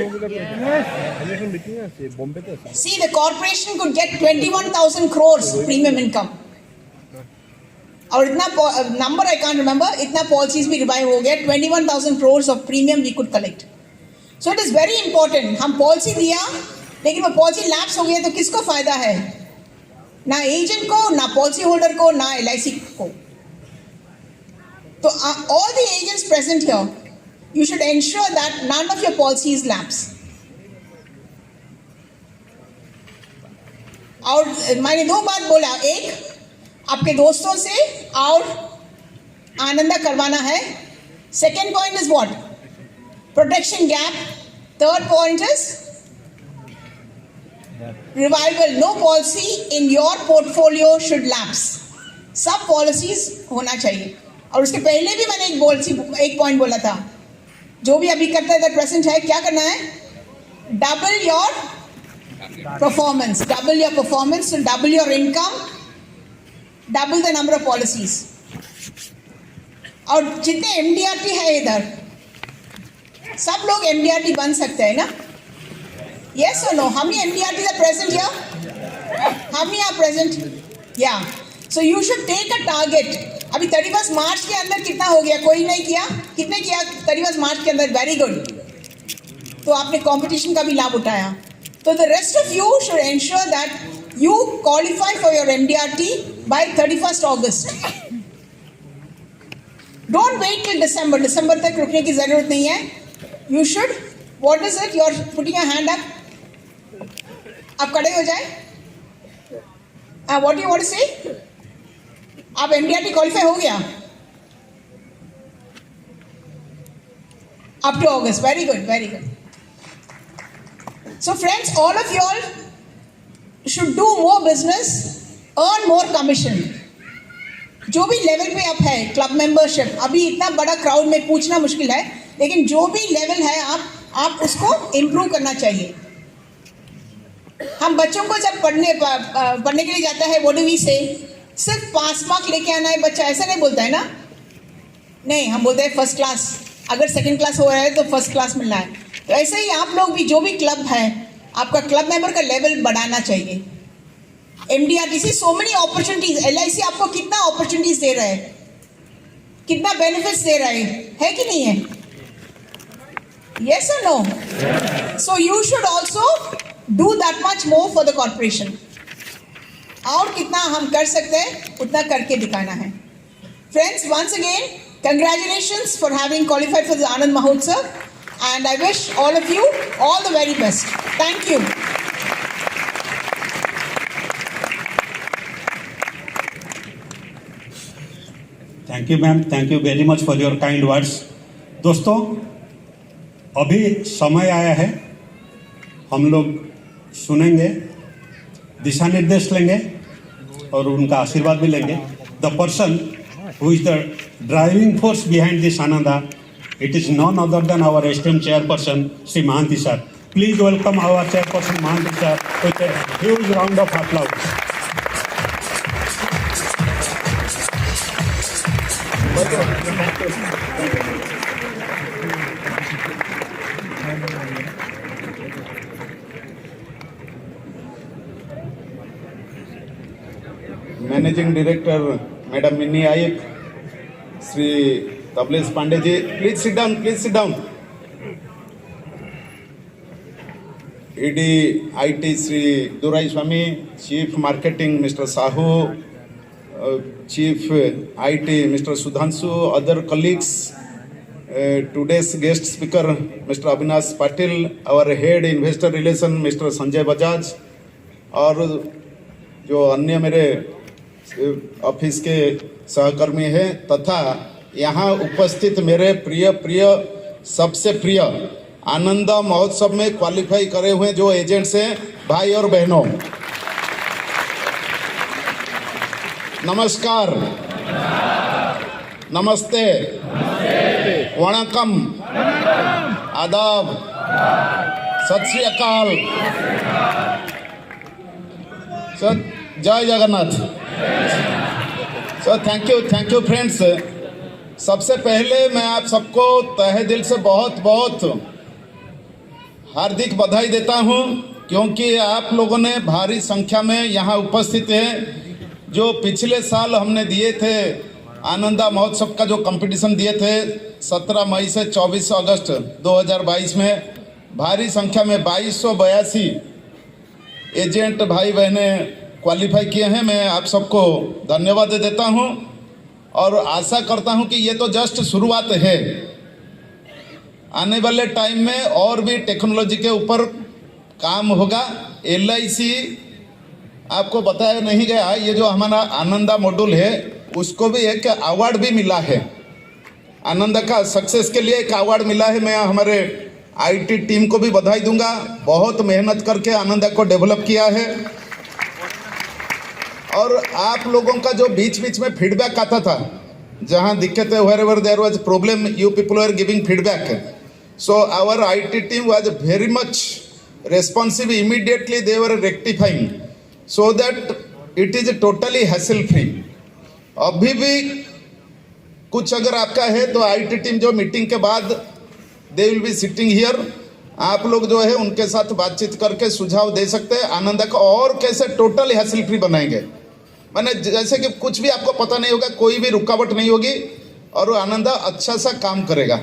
See the corporation could get 21,000 crores premium income, और इतना नंबर आई कांट रिमेंबर, इतना पॉलिसीज भी रिवाइव हो गया। 21,000 crores of premium we could collect. So it is very important. हम पॉलिसी दिया लेकिन वो पॉलिसी लैप्स हो गया तो किसको फायदा है? ना एजेंट को, ना पॉलिसी होल्डर को, ना LIC को। तो all the agents present here, you should ensure that none of your policies lapse. और मैंने 2 बात बोला, एक आपके दोस्तों से और आनंदा करवाना है। Second point is what? Protection gap. Third point is revival. No policy in your portfolio should lapse. सब policies होना चाहिए। और उसके पहले भी मैंने एक पॉइंट बोला था, जो भी अभी करता है प्रेजेंट है, क्या करना है? Double your performance. Double your performance. So double your income. Double the number of policies. और जितने MDRT है इधर, सब लोग MDRT बन सकते हैं ना? यस और नो? हम ही MDRT are present here? हम ही are present? Yeah. So you should take a target. अभी 31 मार्च के अंदर कितना हो गया? कोई नहीं किया? कितने किया 31 मार्च के अंदर? Very good. तो आपने कंपटीशन का भी लाभ उठाया। तो the rest of you should ensure that you qualify for your MDRT by 31st August. Don't wait till December. December तक रुकने की जरूरत नहीं है। You should, what is it? You're putting your hand up. आप खड़े हो जाए। What do you want to say? आप MDRT क्वालिफाई हो गया? Up to August. Very good, very good. So friends, all of you all should do more business, earn more commission. जो भी लेवल पे आप है, क्लब मेंबरशिप, अभी इतना बड़ा क्राउड में पूछना मुश्किल है, लेकिन जो भी लेवल है आप उसको इम्प्रूव करना चाहिए। हम बच्चों को जब पढ़ने के लिए जाता है, वो डू वी से? सिर्फ पास मार्क लेके आना है बच्चा, ऐसा नहीं बोलता है ना? नहीं, हम बोलते हैं फर्स्ट क्लास। अगर सेकंड क्लास हो रहा है तो फर्स्ट क्लास मिलना है। तो ऐसे ही आप लोग भी, जो भी क्लब है, आपका क्लब मेंबर का लेवल बढ़ाना चाहिए। MDRT से सो मेनी अपॉर्चुनिटीज, LIC आपको कितना अपॉर्चुनिटीज दे रहा है, कितना बेनिफिट्स दे रहा है कि नहीं है? Yes or no? So you should also do that much more for the corporation. और कितना हम कर सकते हैं उतना करके दिखाना है। Friends, once again, congratulations for having qualified for the Anand Mahotsav. and I wish all of you all the very best. Thank you.
Thank you ma'am, thank you very much for your kind words. दोस्तों, अभी समय आया है, हम लोग सुनेंगे, दिशा निर्देश लेंगे और उनका आशीर्वाद भी लेंगे। The person who is the driving force behind this Ananda, it is none other than our esteemed chairperson Shri Mahanty sir. Please welcome our chairperson Mahanty sir with a huge round of applause.
Managing director madam Minni Ayak, Shri Tablesh Pandey ji, please sit down, please sit down. ED IT Shri Durai Swami, chief marketing mister Sahu, chief IT mister Sudhanshu, other colleagues, today's guest speaker Mr. Avinash Patil, our head investor relation Mr. Sanjay Bajaj, और जो अन्य मेरे ऑफिस के सहकर्मी हैं तथा यहाँ उपस्थित मेरे प्रिय सबसे प्रिय आनंद महोत्सव में क्वालिफाई करे हुए जो एजेंट्स हैं, भाई और बहनों, नमस्कार, नमस्ते, वणकम, आदाब, सत श्री अकाल, सर, जय Jagannath. Sir thank you friends. सबसे पहले मैं आप सबको तहे दिल से बहुत बहुत हार्दिक बधाई देता हूं, क्योंकि आप लोगों ने भारी संख्या में यहाँ उपस्थित हैं। जो पिछले साल हमने दिए थे आनंदा महोत्सव का जो कंपटीशन दिए थे 17 मई से 24 अगस्त 2022 में, भारी संख्या में 2282 एजेंट भाई बहने क्वालिफाई किए हैं। मैं आप सबको धन्यवाद देता हूं और आशा करता हूं कि ये तो जस्ट शुरुआत है। आने वाले टाइम में और भी टेक्नोलॉजी के ऊपर काम होगा। LIC आपको बताया नहीं गया, ये जो हमारा आनंदा मॉड्यूल है उसको भी एक अवार्ड भी मिला है। आनंदा का सक्सेस के लिए एक अवार्ड मिला है। मैं हमारे IT टीम को भी बधाई दूंगा, बहुत मेहनत करके आनंदा को डेवलप किया है। और आप लोगों का जो बीच में फीडबैक आता था, जहां दिक्कत है, wherever there was problem, you people are giving feedback. So our IT team was very much responsive, immediately they were rectifying so that it is totally hassle free. अभी भी कुछ अगर आपका है तो IT टीम जो मीटिंग के बाद they will be sitting here, आप लोग जो है उनके साथ बातचीत करके सुझाव दे सकते हैं आनंदा को और कैसे टोटल हैसल फ्री बनाएंगे। माने जैसे कि कुछ भी आपको पता नहीं होगा, कोई भी रुकावट नहीं होगी और आनंदा अच्छा सा काम करेगा।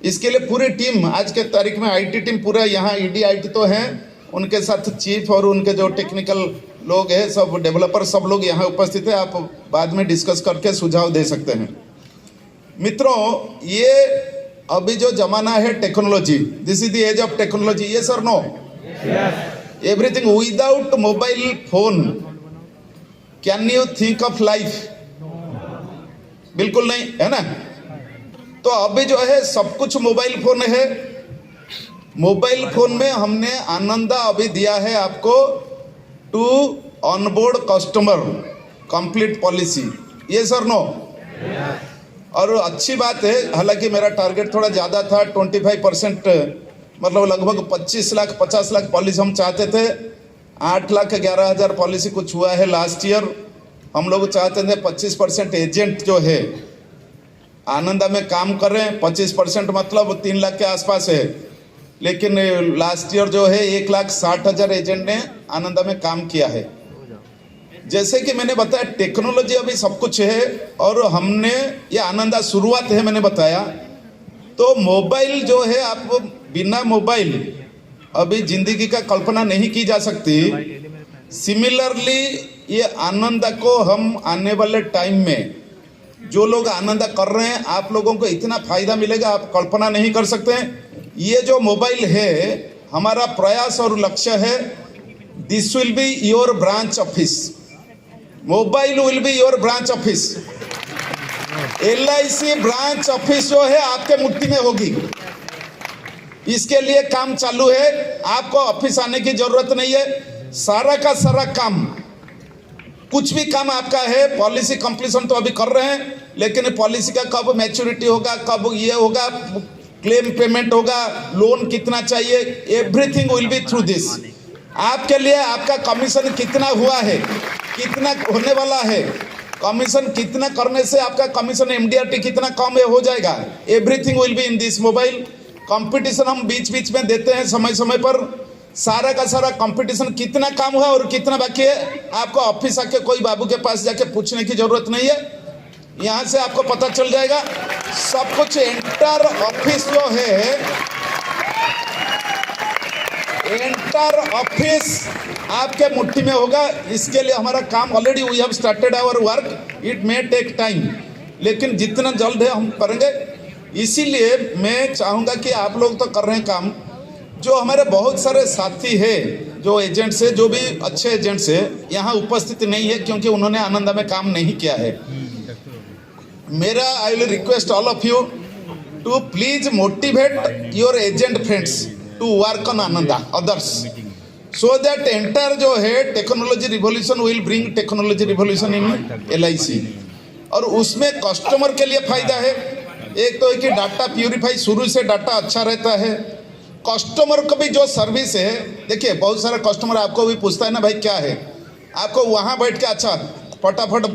इसके लिए पूरी टीम आज के तारीख में IT टीम पूरा यहाँ ED IT तो हैं, उनके साथ चीफ और उनके जो टेक्निकल लोग हैं, सब डेवलपर, सब लोग यहाँ उपस्थित है। आप बाद में डिस्कस करके सुझाव दे सकते हैं। मित्रों, ये अभी जो जमाना है technology, this is the age of technology, yes और no? Everything without mobile phone can you think of life? बिल्कुल नहीं, है ना? तो अभी जो है सब कुछ मोबाइल फोन है। मोबाइल फोन में हमने आनंदा अभी दिया है आपको to onboard customer complete policy, yes और नो? और अच्छी बात है, हालांकि मेरा टारगेट थोड़ा ज़्यादा था, 25%, मतलब लगभग 25 लाख 50 लाख पॉलिसी हम चाहते थे। 8,11,000 पॉलिसी कुछ हुआ है लास्ट ईयर। हम लोग चाहते थे 25% एजेंट जो है आनंदा में काम कर रहे हैं। 25% मतलब 3 लाख के आसपास है, लेकिन लास्ट ईयर जो है 1,60,000 एजेंट ने आनंदा में काम किया है। जैसे कि मैंने बताया, टेक्नोलॉजी अभी सब कुछ है और हमने ये आनंदा शुरुआत है मैंने बताया। तो मोबाइल जो है, आप बिना मोबाइल अभी जिंदगी का कल्पना नहीं की जा सकती। सिमिलरली ये आनंदा को हम आने वाले टाइम में जो लोग आनंदा कर रहे हैं, आप लोगों को इतना फायदा मिलेगा आप कल्पना नहीं कर सकते हैं। ये जो मोबाइल है, हमारा प्रयास और लक्ष्य है, this will be your branch office, mobile will be your branch office. LIC branch office जो है आपके मुट्ठी में होगी, इसके लिए काम चालू है। आपको ऑफिस आने की जरूरत नहीं है, सारा का सारा काम, कुछ भी काम आपका है, पॉलिसी कंप्लीशन तो अभी कर रहे हैं, लेकिन पॉलिसी का कब मैच्योरिटी होगा, कब ये होगा, क्लेम पेमेंट होगा, लोन कितना चाहिए, everything will be through this. आपके लिए आपका कमीशन कितना हुआ है, कितना होने वाला है, कमीशन कितना करने से आपका कमीशन MDRT कितना कम है हो जाएगा, everything will be in this mobile. Competition हम बीच बीच में देते हैं समय समय पर, सारा का सारा कंपटीशन कितना काम हुआ और कितना बाकी है, आपको ऑफिस आके कोई बाबू के पास जाके पूछने की जरूरत नहीं है, यहाँ से आपको पता चल जाएगा सब कुछ। एंटर ऑफिस जो है, एंटर ऑफिस आपके मुट्ठी में होगा। इसके लिए हमारा काम already we have started our work, it may take time, लेकिन जितना जल्द है हम करेंगे। इसीलिए मैं चाहूँगा कि आप लोग तो कर रहे हैं काम, जो हमारे बहुत सारे साथी हैं, जो एजेंट्स है, जो भी अच्छे एजेंट्स है, यहाँ उपस्थित नहीं है क्योंकि उन्होंने आनंदा में काम नहीं किया है। मेरा I will request all of you to please motivate your agent friends to work on Ananda others, so that entire जो है technology revolution will bring technology revolution in LIC। और उसमें कस्टमर के लिए फायदा है, एक तो है कि डाटा प्यूरिफाई, शुरू से डाटा अच्छा रहता है, कस्टमर को भी जो सर्विस है, देखिए बहुत सारा कस्टमर आपको भी पूछता है ना भाई क्या है, आपको वहाँ बैठ के अच्छा फटाफट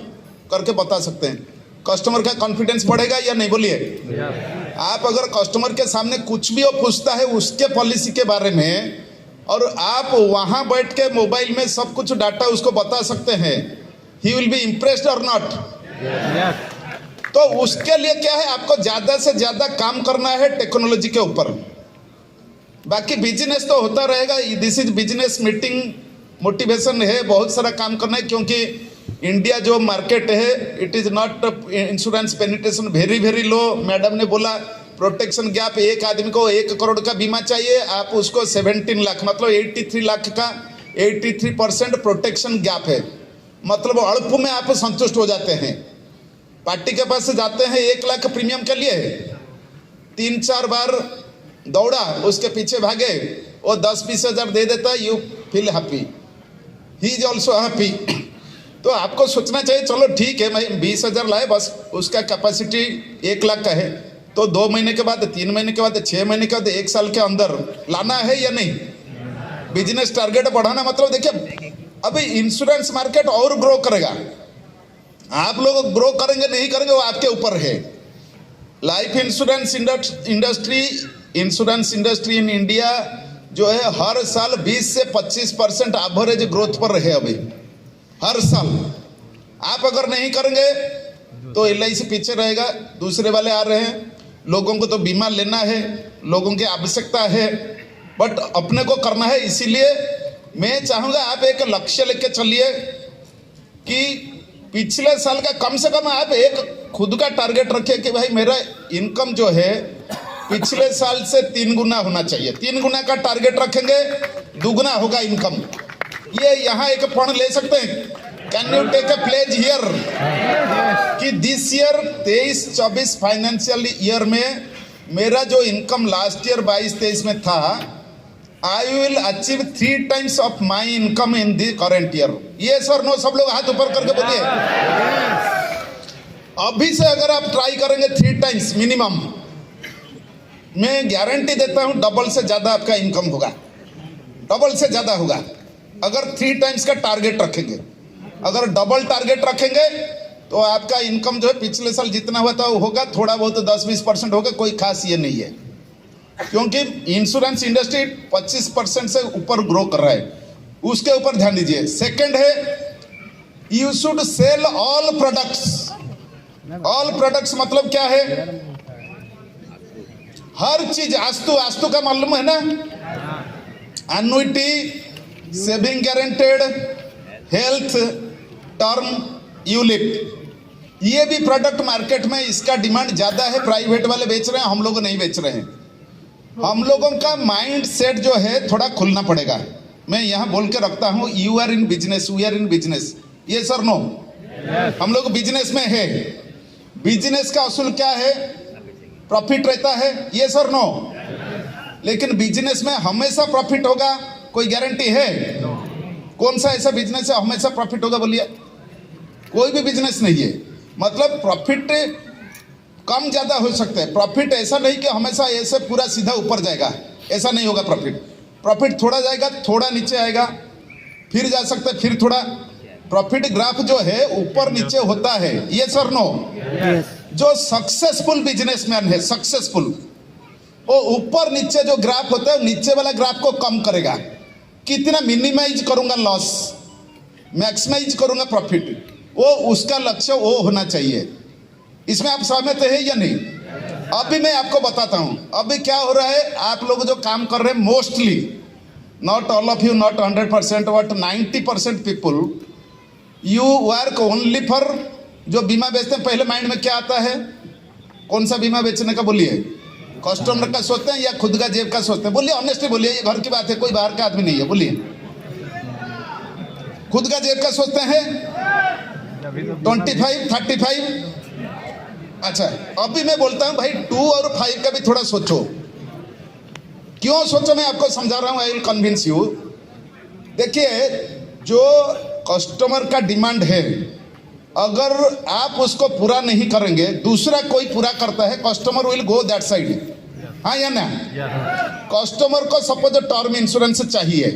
करके बता सकते हैं, कस्टमर का कॉन्फिडेंस बढ़ेगा या नहीं, बोलिए। आप अगर कस्टमर के सामने कुछ भी वो पूछता है उसके पॉलिसी के बारे में, और आप वहाँ बैठ के मोबाइल में सब कुछ डाटा उसको बता सकते हैं, ही विल बी इम्प्रेस्ड और नॉट। तो उसके लिए क्या है, आपको ज़्यादा से ज़्यादा काम करना है टेक्नोलॉजी के ऊपर। बाकी बिजनेस तो होता रहेगा, this is business meeting, motivation है, बहुत सारा काम करना है, क्योंकि इंडिया जो मार्केट है, it is not insurance penetration very very low. Madam ने बोला प्रोटेक्शन गैप, एक आदमी को 1 करोड़ का बीमा चाहिए, आप उसको 17 लाख मतलब 83 लाख का 83% प्रोटेक्शन गैप है, मतलब अल्प में आप संतुष्ट हो जाते हैं। पार्टी के पास जाते हैं 1 लाख प्रीमियम के लिए, 3-4 बार दौड़ा, उसके पीछे भागे, वो 10-20 हज़ार दे देता है, you feel happy, he is also happy. तो आपको सोचना चाहिए चलो ठीक है, मैं 20 हज़ार लाए, बस उसका कैपेसिटी 1 लाख का है, तो 2 महीने के बाद, 3 महीने के बाद, 6 महीने के बाद, 1 साल के अंदर लाना है या नहीं। बिजनेस टारगेट बढ़ाना मतलब देखिए अभी इंश्योरेंस मार्केट और ग्रो करेगा, आप लोग ग्रो करेंगे नहीं करेंगे वो आपके ऊपर है। Life insurance industry in India जो है हर साल 20 से 25% एवरेज ग्रोथ पर रहे अभी हर साल। आप अगर नहीं करेंगे तो LIC पीछे रहेगा, दूसरे वाले आ रहे हैं, लोगों को तो बीमा लेना है, लोगों की आवश्यकता है, बट अपने को करना है। इसीलिए मैं चाहूँगा आप एक लक्ष्य लेके चलिए कि पिछले साल का कम से कम आप एक खुद का टारगेट रखिए कि भाई मेरा इनकम जो है पिछले साल से 3 गुना होना चाहिए। 3 गुना का टारगेट रखेंगे, दुगुना होगा इनकम। ये यहाँ एक पॉइंट ले सकते हैं, can you take a pledge here कि दिस ईयर 23-24 फाइनेंशियल ईयर में मेरा जो इनकम लास्ट ईयर 22-23 में था, I will achieve 3 times of my income in the current year. ये सर नो, सब लोग हाथ ऊपर करके बोलिए। अभी से अगर आप ट्राई करेंगे 3 times मिनिमम, मैं गारंटी देता हूं डबल से ज्यादा आपका इनकम होगा, डबल से ज्यादा होगा अगर 3 times का टारगेट रखेंगे। अगर डबल टारगेट रखेंगे तो आपका इनकम जो है पिछले साल जितना हुआ था वो होगा, थोड़ा बहुत 10-20% होगा, कोई खास ये नहीं है, क्योंकि इंश्योरेंस इंडस्ट्री 25% से ऊपर ग्रो कर रहा है, उसके ऊपर ध्यान दीजिए। सेकंड है, you should sell all products. All products मतलब क्या है, हर चीज, आस्तु का मालूम है ना, annuity, saving guaranteed, health, term, ULIP, ये भी प्रोडक्ट मार्केट में इसका डिमांड ज्यादा है। प्राइवेट वाले बेच रहे हैं, हम लोग नहीं बेच रहे हैं। हम लोगों का माइंड सेट जो है थोड़ा खुलना पड़ेगा। मैं यहाँ बोल के रखता हूँ, you are in business, we are in business, ये सर नो, हम लोग बिजनेस में है। बिजनेस का असूल क्या है? प्रॉफिट रहता है, ये सर नो। लेकिन बिजनेस में हमेशा प्रॉफिट होगा, कोई गारंटी है? कौन सा ऐसा बिजनेस है हमेशा प्रॉफिट होगा? बोलिए, कोई भी बिजनेस नहीं है। मतलब प्रॉफिट कम ज्यादा हो सकता है, प्रॉफिट ऐसा नहीं कि हमेशा ऐसे पूरा सीधा ऊपर जाएगा, ऐसा नहीं होगा। प्रॉफिट थोड़ा जाएगा, थोड़ा नीचे आएगा, फिर जा सकता है, फिर थोड़ा। प्रॉफिट ग्राफ जो है ऊपर नीचे होता है, ये सर नो। जो सक्सेसफुल बिजनेसमैन है, सक्सेसफुल, वो ऊपर नीचे जो ग्राफ होता है, नीचे वाला ग्राफ को कम करेगा। कितना मिनिमाइज करूंगा लॉस, मैक्सिमाइज करूंगा प्रॉफिट, वो उसका लक्ष्य वो होना चाहिए। इसमें आप सहमत है या नहीं? अभी मैं आपको बताता हूं अभी क्या हो रहा है। आप लोग जो काम कर रहे हैं, mostly, not all of you, not 100%, but 90% people, you work only for, जो बीमा बेचते हैं, पहले माइंड में क्या आता है? कौन सा बीमा बेचने का? बोलिए, कस्टमर का सोचते हैं या खुद का जेब का सोचते हैं? बोलिए, ऑनेस्टली बोलिए, ये घर की बात है, कोई बाहर का आदमी नहीं है। बोलिए, खुद का जेब का सोचते हैं? 25, 35। अच्छा, अभी मैं बोलता हूं भाई 2 और 5 का भी थोड़ा सोचो। क्यों सोचो, मैं आपको समझा रहा हूं, आई विल कन्विंस यू। देखिए, जो कस्टमर का डिमांड है, अगर आप उसको पूरा नहीं करेंगे, दूसरा कोई पूरा करता है, customer will go that side, हाँ या ना? कस्टमर को सपोज टर्म इंश्योरेंस चाहिए,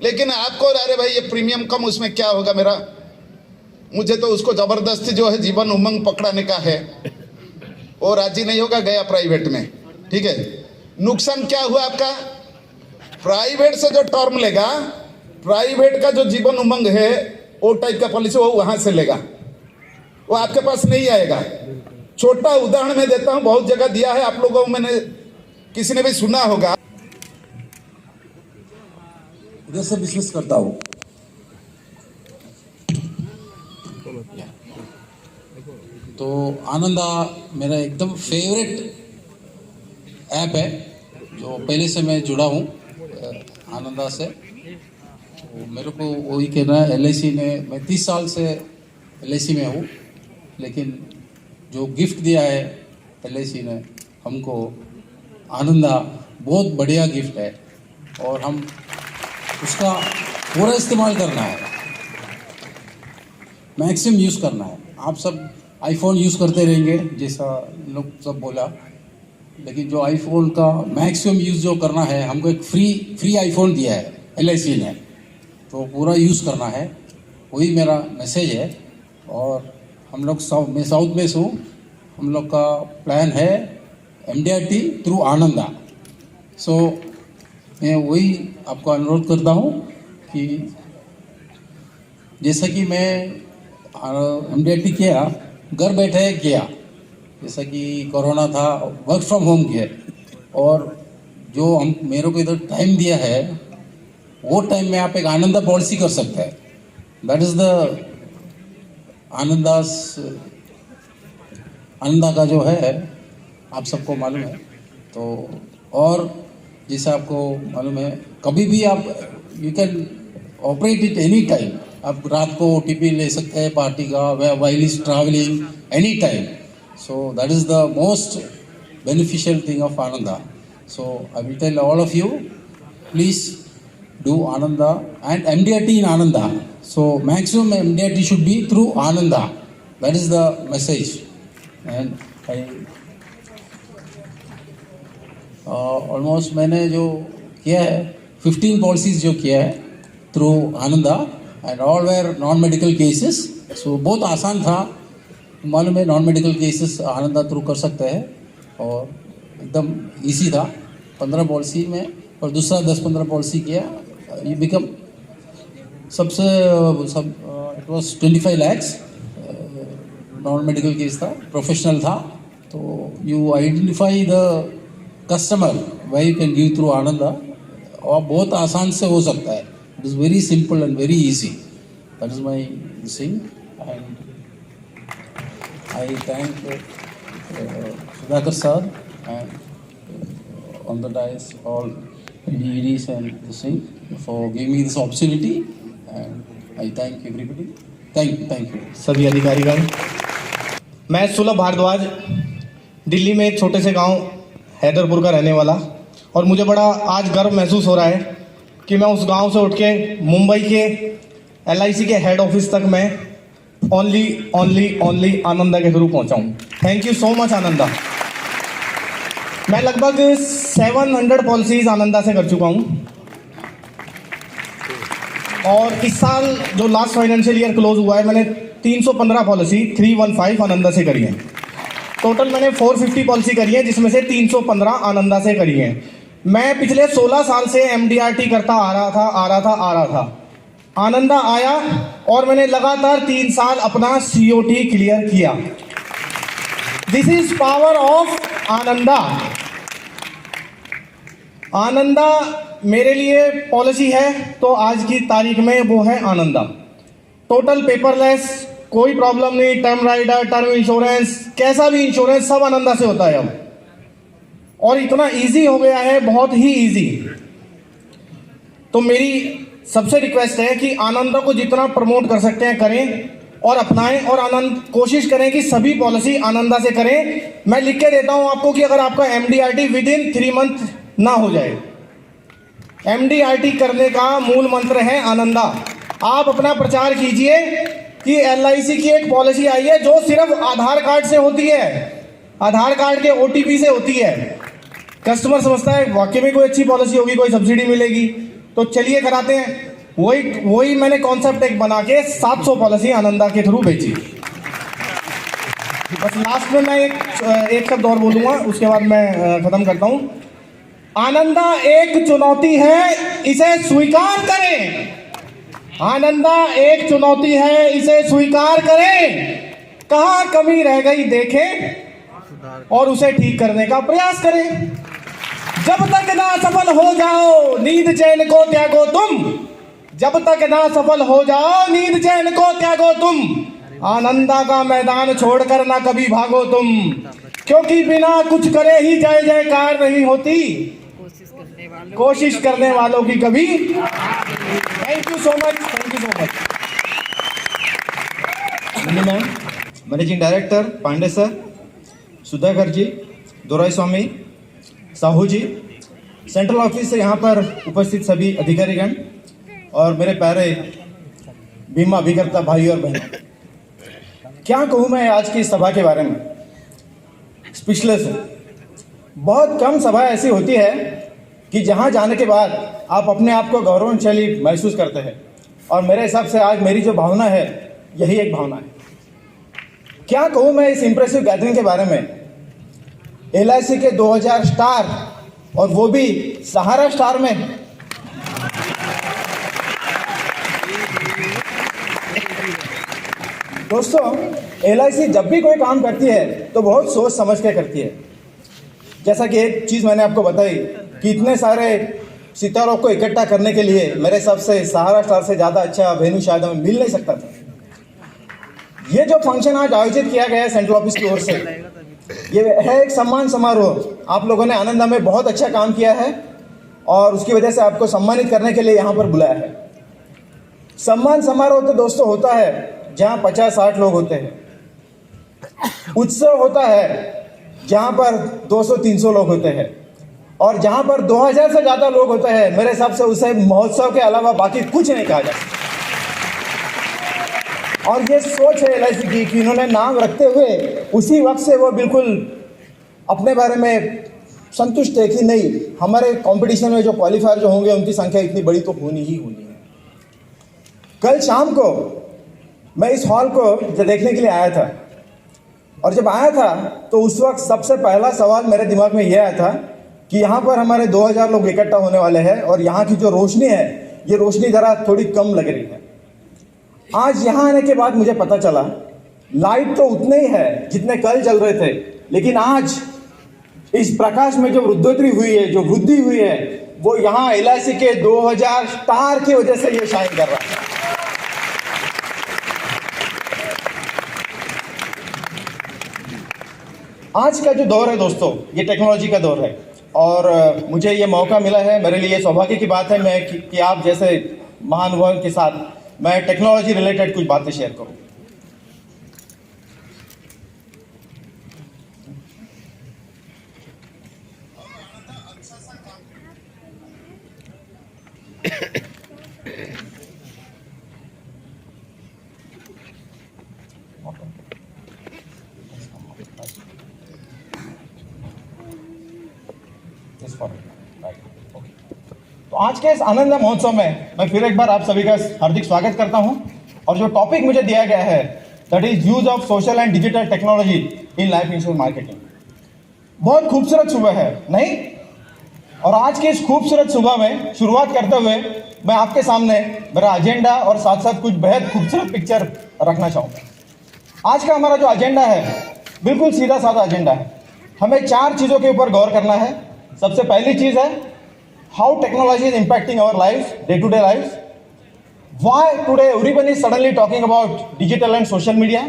लेकिन आपको, अरे भाई ये प्रीमियम कम, उसमें क्या होगा मेरा, मुझे तो उसको जबरदस्ती जो है जीवन उमंग पकड़ाने का है, वो राजी नहीं होगा, गया प्राइवेट में। ठीक है, नुकसान क्या हुआ आपका? प्राइवेट से जो टर्म लेगा, प्राइवेट का जो जीवन उमंग है, वो टाइप का पॉलिसी वो वहां से लेगा, वो आपके पास नहीं आएगा। छोटा उदाहरण मैं देता हूं, बहुत जगह दिया है आप लोगों, मैंने किसी ने भी सुना होगा।
इधर से बिजनेस करता हूँ, तो आनंदा मेरा एकदम फेवरेट ऐप है, जो पहले से मैं जुड़ा हूँ आनंदा से। तो मेरे को वही कहना है, LIC ने, मैं 30 साल से LIC में हूँ, लेकिन जो गिफ्ट दिया है LIC ने हमको, आनंदा, बहुत बढ़िया गिफ्ट है, और हम उसका पूरा इस्तेमाल करना है, मैक्सिमम यूज़ करना है। आप सब आईफोन यूज़ करते रहेंगे, जैसा लोग सब बोला, लेकिन जो आईफोन का मैक्सिमम यूज़ जो करना है, हमको एक फ्री आईफोन दिया है LIC ने, तो पूरा यूज़ करना है, वही मेरा मैसेज है। और हम लोग मैं साउथ में हूँ, हम लोग का प्लान है MDRT थ्रू आनंदा। सो मैं वही आपको अनुरोध करता हूँ कि जैसा कि मैं MDRT किया, घर बैठे किया, जैसा कि कोरोना था, वर्क फ्रॉम होम किया, और जो हम मेरे को इधर टाइम दिया है, वो टाइम में आप एक आनंदा पॉलिसी कर सकते हैं। दैट इज़ द आनंदा का जो है, आप सबको मालूम है। तो और जैसे आपको मालूम है, कभी भी आप you can operate it any time. आप रात को OTP ले सकते हैं पार्टी का, while is traveling any time. So that is the most beneficial thing of Ananda. So I will tell all of you, please do Ananda and MDRT in Ananda. So maximum MDRT should be through Ananda. That is the message. And I almost मैंने जो किया है 15 पॉलिसीज जो किया है through Ananda, and all were non medical cases. So बहुत आसान था, मालूम है, non medical cases Ananda through कर सकते हैं, और एकदम इजी था। 15 पॉलिसी में, और दूसरा 10-15 पॉलिसी किया, ये become it was 25 lakhs। Non medical case था, प्रोफेशनल था। तो you identify the customer why you can give through Ananda, और बहुत आसान से हो सकता है। It is very simple and very easy. That is my thing, and I thank Sudhakar sir and on the dais, all EDs and this thing, for giving me this opportunity, and I thank everybody. Thank you.
सभी अधिकारीगण, मैं सुलभ भारद्वाज दिल्ली में एक छोटे से गांव हैदरपुर का रहने वाला, और मुझे बड़ा आज गर्व महसूस हो रहा है कि मैं उस गांव से उठ के मुंबई के LIC के हेड ऑफिस तक मैं ओनली आनंदा के थ्रू पहुंचा हूं। Thank you so much Ananda. मैं लगभग 700 पॉलिसीज आनंदा से कर चुका हूं, और इस साल जो लास्ट फाइनेंशियल ईयर क्लोज हुआ है मैंने 315 पॉलिसी 315 आनंदा से करी है। टोटल मैंने 450 पॉलिसी करी है, जिसमें से 315 आनंदा से करी है। मैं पिछले 16 साल से MDRT करता आ रहा था। आनंदा आया और मैंने लगातार 3 साल अपना COT क्लियर किया। This is power of Ananda. Ananda मेरे लिए पॉलिसी है तो आज की तारीख में वो है आनंदा। टोटल पेपरलेस, कोई प्रॉब्लम नहीं, टर्म राइडर, टर्म इंश्योरेंस, कैसा भी इंश्योरेंस सब आनंदा से होता है अब, और इतना इजी हो गया है, बहुत ही इजी। तो मेरी सबसे रिक्वेस्ट है कि आनंदा को जितना प्रमोट कर सकते हैं करें और अपनाएं, और आनंद कोशिश करें कि सभी पॉलिसी आनंदा से करें। मैं लिख के देता हूं आपको कि अगर आपका MDRT विदिन 3 मंथ ना हो जाए, MDRT करने का मूल मंत्र है आनंदा। आप अपना प्रचार कीजिए कि LIC की एक पॉलिसी आई है जो सिर्फ आधार कार्ड से होती है, आधार कार्ड के OTP से होती है। कस्टमर समझता है वाकई में कोई अच्छी पॉलिसी होगी, कोई सब्सिडी मिलेगी, तो चलिए कराते हैं। वही मैंने कॉन्सेप्ट एक बना के 700 पॉलिसी आनंदा के थ्रू बेची। बस लास्ट में मैं एक शब्द और बोलूँगा, उसके बाद मैं ख़त्म करता हूँ। आनंदा एक चुनौती है, इसे स्वीकार करें। आनंदा एक चुनौती है, इसे स्वीकार करें। कहाँ कमी रह गई देखें और उसे ठीक करने का प्रयास करें। जब तक ना सफल हो जाओ नींद चैन को त्यागो तुम, जब तक ना सफल हो जाओ नींद चैन को त्यागो तुम। आनंदा का मैदान छोड़कर ना कभी भागो तुम, क्योंकि बिना कुछ करे ही जय जयकार नहीं होती, कोशिश करने वालों की कभी। Thank you so much. Ma'am, managing director Pandey sir, Sudhakar ji, Doraiswamy, Sahu ji, central office से यहाँ पर उपस्थित सभी अधिकारीगण, और मेरे प्यारे बीमा अभिकर्ता भाई और बहन, क्या कहूँ मैं आज की सभा के बारे में। स्पीचलेस हूँ। बहुत कम सभा ऐसी होती है कि जहाँ जाने के बाद आप अपने आप को गौरवशाली महसूस करते हैं, और मेरे हिसाब से आज मेरी जो भावना है यही एक भावना है। क्या कहूँ मैं इस इंप्रेसिव गैदरिंग के बारे में। LIC के 2000 स्टार, और वो भी सहारा स्टार में। दोस्तों, LIC जब भी कोई काम करती है तो बहुत सोच समझ के करती है। जैसा कि एक चीज़ मैंने आपको बताई कि इतने सारे सितारों को इकट्ठा करने के लिए मेरे हिसाब से सहारा स्टार से ज़्यादा अच्छा वेन्यू शायद हमें मिल नहीं सकता था। ये जो फंक्शन आज आयोजित किया गया है सेंट्रल ऑफिस की ओर से, ये है एक सम्मान समारोह। आप लोगों ने आनंदा में बहुत अच्छा काम किया है, और उसकी वजह से आपको सम्मानित करने के लिए यहाँ पर बुलाया है। सम्मान समारोह तो दोस्तों होता है जहाँ 50-60 लोग होते हैं। उत्सव होता है जहाँ पर 200-300 लोग होते हैं, और जहाँ पर 2000 से ज़्यादा लोग होते हैं। मेरे हिसाब से उसे महोत्सव के अलावा बाकी कुछ नहीं कहा जाता। और ये सोच है LIC की कि इन्होंने नाम रखते हुए उसी वक्त से वो बिल्कुल अपने बारे में संतुष्ट है कि नहीं, हमारे कंपटीशन में जो क्वालिफायर जो होंगे उनकी संख्या इतनी बड़ी तो होनी ही होनी है। कल शाम को मैं इस हॉल को देखने के लिए आया था, और जब आया था तो उस वक्त सबसे पहला सवाल मेरे दिमाग में यह आया था कि यहाँ पर हमारे 2000 लोग इकट्ठा होने वाले हैं, और यहाँ की जो रोशनी है ये रोशनी ज़रा थोड़ी कम लग रही है। आज यहाँ आने के बाद मुझे पता चला लाइट तो उतने ही है जितने कल जल रहे थे, लेकिन आज इस प्रकाश में जो वृद्धि हुई है वो यहाँ LIC के 2000 स्टार की वजह से ये शाइन कर रहा है। आज का जो दौर है दोस्तों, ये टेक्नोलॉजी का दौर है।
और मुझे ये मौका मिला है, मेरे लिए सौभाग्य की बात है मैं कि आप जैसे महानुभाव के साथ मैं टेक्नोलॉजी रिलेटेड कुछ बातें शेयर करूं। तो आज के इस आनंद महोत्सव में मैं फिर एक बार आप सभी का हार्दिक स्वागत करता हूं और जो टॉपिक मुझे दिया गया है that is use of social and digital technology in life insurance marketing. बहुत खूबसूरत सुबह है नहीं? और आज की इस खूबसूरत सुबह में शुरुआत करते हुए मैं आपके सामने मेरा एजेंडा और साथ साथ कुछ बेहद खूबसूरत पिक्चर रखना चाहूँगा। आज का हमारा जो एजेंडा है बिल्कुल सीधा साधा एजेंडा है। हमें 4 चीज़ों के ऊपर गौर करना है। सबसे पहली चीज़ है how technology is impacting our life, day to day life. Why today everyone is suddenly talking about digital and social media?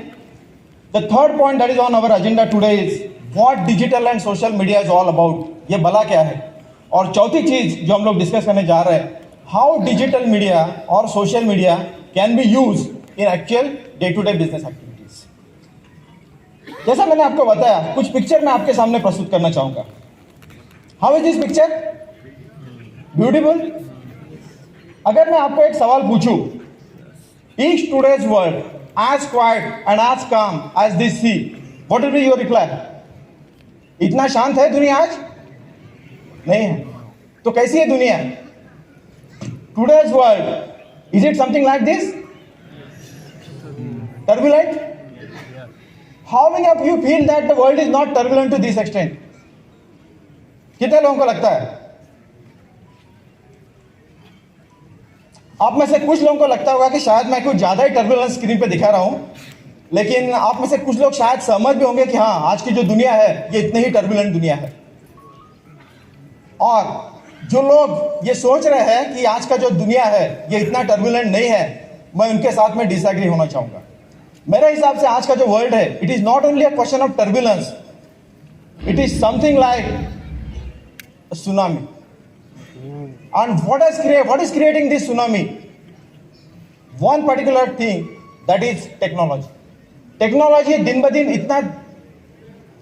The third point that is on our agenda today is what digital and social media is all about. ये भला क्या है? और चौथी चीज जो हम लोग डिस्कस करने जा रहे हैं, how digital media और social media can be used in actual day-to-day business activities. जैसा मैंने आपको बताया, कुछ पिक्चर मैं आपके सामने प्रस्तुत करना चाहूंगा। How is this picture? Beautiful. अगर मैं आपको एक सवाल पूछूं, is today's world as quiet and as calm as this sea? What will be your reply? इतना शांत है दुनिया आज? नहीं है। तो कैसी है दुनिया? Today's world, is it something like this? Turbulent? How many of you feel that the world is not turbulent to this extent? कितने लोगों को लगता है? आप में से कुछ लोगों को लगता होगा कि शायद मैं कुछ ज्यादा ही टर्बुलेंस स्क्रीन पे दिखा रहा हूं, लेकिन आप में से कुछ लोग शायद सहमत भी होंगे कि हाँ, आज की जो दुनिया है ये इतनी ही टर्बुलेंट दुनिया है। और जो लोग ये सोच रहे हैं कि आज का जो दुनिया है ये इतना टर्बुलेंट नहीं है, मैं उनके साथ में डिसएग्री होना चाहूंगा। मेरे हिसाब से आज का जो वर्ल्ड है, it is not only a question of turbulence, it is something like tsunami. And what is creating this tsunami? One particular thing, that is technology. Technology दिन ब दिन इतना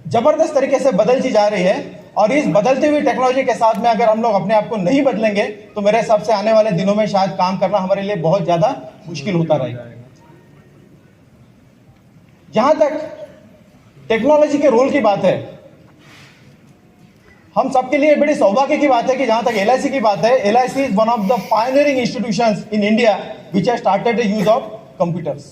जबरदस्त तरीके से बदलती जा रही है और इस बदलती हुई टेक्नोलॉजी के साथ में अगर हम लोग अपने आप को नहीं बदलेंगे तो मेरे हिसाब से आने वाले दिनों में शायद काम करना हमारे लिए बहुत ज्यादा मुश्किल होता रहेगा। जहां तक टेक्नोलॉजी के रोल की बात है, हम सबके लिए बड़ी सौभाग्य की बात है कि जहां तक LIC की बात है, LIC is one of the pioneering institutions in India which has started the use of computers.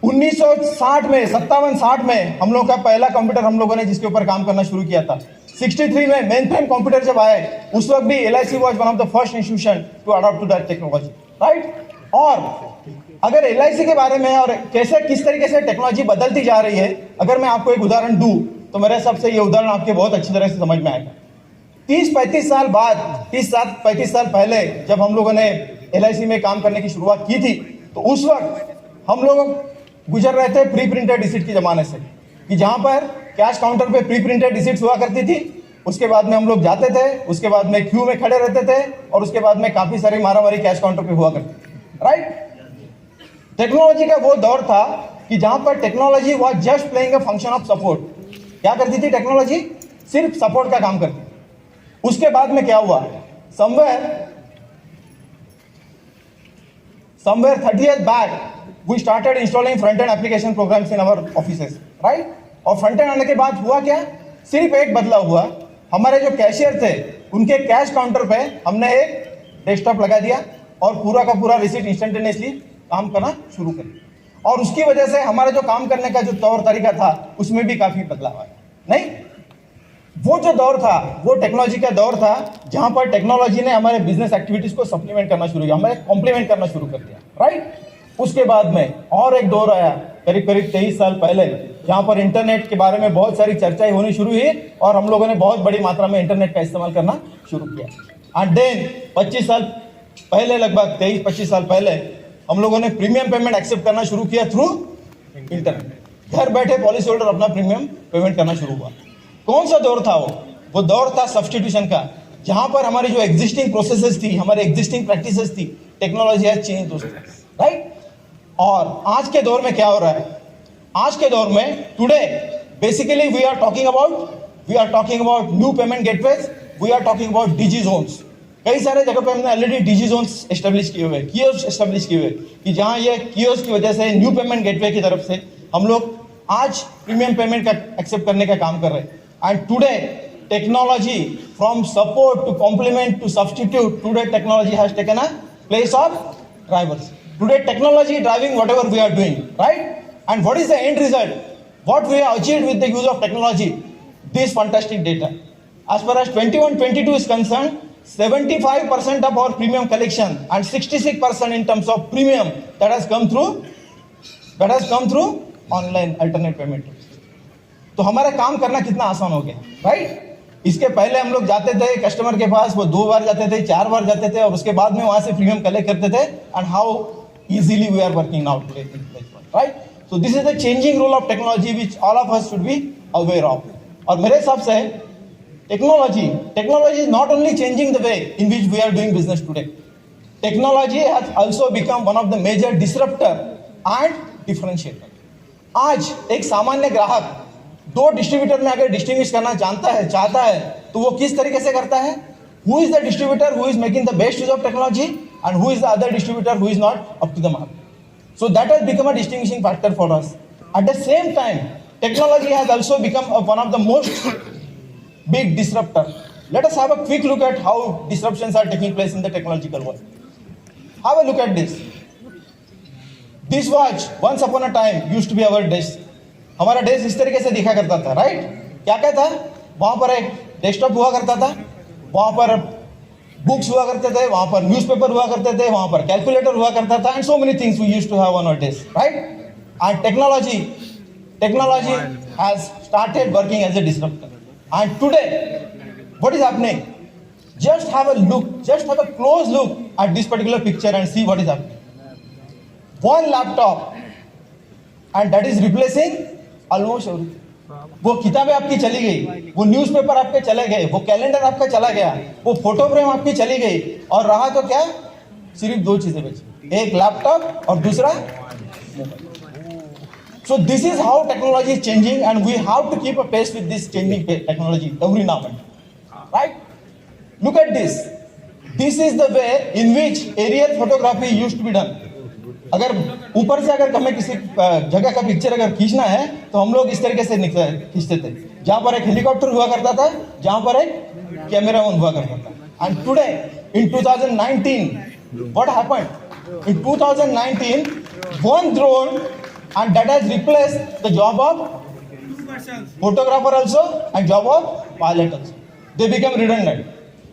1960 में 57-60 में हम लोग का पहला कंप्यूटर हम लोगों ने जिसके ऊपर काम करना शुरू किया था। 63 में मेन फ्रेम कंप्यूटर जब आए उस वक्त भी LIC was one of the first institution to adopt to that technology, right. और अगर LIC के बारे में और कैसे किस तरीके से टेक्नोलॉजी बदलती जा रही है, अगर मैं आपको एक उदाहरण दूं तो मेरे हिसाब से ये उदाहरण आपके बहुत अच्छी तरह से समझ में आएगा। 30-35 साल बाद, 30-35 साल पहले जब हम लोगों ने LIC में काम करने की शुरुआत की थी तो उस वक्त हम लोग गुजर रहे थे प्री प्रिंटेड रिसीट के जमाने से, कि जहां पर कैश काउंटर पे प्री प्रिंटेड रिसीट्स हुआ करती थी। उसके बाद में हम लोग जाते थे, उसके बाद में क्यू में खड़े रहते थे और उसके बाद में काफी सारी मारामारी कैश काउंटर पे हुआ करती थी, राइट। टेक्नोलॉजी का वो दौर था कि जहां पर technology was just playing a function of support. क्या करती थी टेक्नोलॉजी? सिर्फ सपोर्ट का काम करती थी। उसके बाद में क्या हुआ? somewhere 30 years back we started installing front end application programs in our offices, right? और फ्रंट एंड आने के बाद हुआ क्या? सिर्फ एक बदलाव हुआ, हमारे जो कैशियर थे उनके कैश काउंटर पे हमने एक डेस्कटॉप लगा दिया और पूरा का पूरा रिसीट इंस्टेंटेनियसली काम करना शुरू कर दिया। और उसकी वजह से हमारा जो काम करने का जो तौर तरीका था उसमें भी काफी बदलाव आया। नहीं, वो जो दौर था वो टेक्नोलॉजी का दौर था जहां पर टेक्नोलॉजी ने हमारे बिजनेस एक्टिविटीज को सप्लीमेंट करना शुरू किया, हमें कॉम्प्लीमेंट करना शुरू कर दिया, राइट। उसके बाद में और एक दौर आया करीब 23 साल पहले, जहां पर इंटरनेट के बारे में बहुत सारी चर्चाएं होनी शुरू हुई और हम लोगों ने बहुत बड़ी मात्रा में इंटरनेट का इस्तेमाल करना शुरू किया। एंड देन 25 साल पहले, लगभग 23-25 साल पहले हम लोगों ने प्रीमियम पेमेंट एक्सेप्ट करना शुरू किया थ्रू इंटरनेट। घर बैठे पॉलिसी होल्डर अपना प्रीमियम पेमेंट करना शुरू हुआ। कौन सा दौर था वो? वो दौर था सब्सटीट्यूशन का, जहां पर हमारी जो एग्जिस्टिंग प्रोसेसेस थी, हमारे एग्जिस्टिंग प्रैक्टिसेस थी, टेक्नोलॉजी हैज चेंज दोस्तों, राइट। और आज के दौर में क्या हो रहा है? आज के दौर में today basically we are talking about new payment gateways, we are talking about digi zones. कई सारे जगह पे हमने ऑलरेडी डिजी जोन्स एस्टेब्लिश किए हुए, कियोस्क एस्टेब्लिश किए हुए, कि जहां ये कियोस्क की वजह से न्यू पेमेंट गेटवे की तरफ से हम लोग आज प्रीमियम पेमेंट का एक्सेप्ट करने का काम कर रहे हैं। And today technology from support to complement to substitute, today technology has taken a place of drivers. Today technology driving whatever we are doing, right? And what is the end result? What we have achieved with the use of technology? This fantastic data. As far as 21-22 is concerned, 75% of our premium collection and 66% in terms of premium that has come through online alternate payment. तो हमारा काम करना कितना आसान हो गया, राइट? इसके पहले हम लोग जाते थे कस्टमर के पास, वो 2 बार जाते थे, 4 बार जाते थे, और उसके बाद में वहां से प्रीमियम कलेक्ट करते थे. And how easily we are working now today in this one, right? So this is the changing role of technology which all of us should be aware of. और मेरे हिसाब से technology is not only changing the way in which we are doing business today. Technology has also become one of the major disruptor and differentiator. आज एक सामान्य ग्राहक 2 डिस्ट्रीब्यूटर में अगर डिस्टिंग्विश करना चाहता है तो वो किस तरीके से करता है? Who is the distributor who is making the best use of technology and who is the other distributor who is not up to the mark? So that has become a distinguishing factor for us. At the same time, technology has also become one of the most big disruptor. Let us have a quick look at how disruptions are taking place in the technological world. Have a look at this. This watch once upon a time used to be our desk. हमारा डेस्क इस तरीके से दिखा करता था, राइट? क्या था? वहां पर एक डेस्कटॉप हुआ करता था, वहां पर बुक्स हुआ करते थे, वहां पर न्यूज़पेपर हुआ करते थे, वहां पर कैलकुलेटर हुआ करता था, and so many things we used to have on our desk, right? And technology has started working as a disruptor. And today what is happening? Just have a close look at this particular picture and see what is happening. One laptop and that is replacing almost everything. वो किताबें आपकी चली गई, वो न्यूज़पेपर आपके चले गए, वो कैलेंडर आपका चला गया, वो फोटो फ्रेम आपकी चली गई, और रहा तो क्या? सिर्फ 2 चीजें बची, एक लैपटॉप और दूसरा mobile. So this is how technology is changing and we have to keep a pace with this changing technology every now and then, right? Look at this. This is the way in which aerial photography used to be done. अगर ऊपर से अगर हमें किसी जगह का पिक्चर अगर खींचना है तो हम लोग इस तरीके से खींचते थे, जहां पर एक हेलीकॉप्टर हुआ करता था, जहां पर एक कैमरा ऑन हुआ करता था. And today in 2019 what happened? In 2019 one drone and that has replaced the job of photographer also and job of pilot also. They become redundant.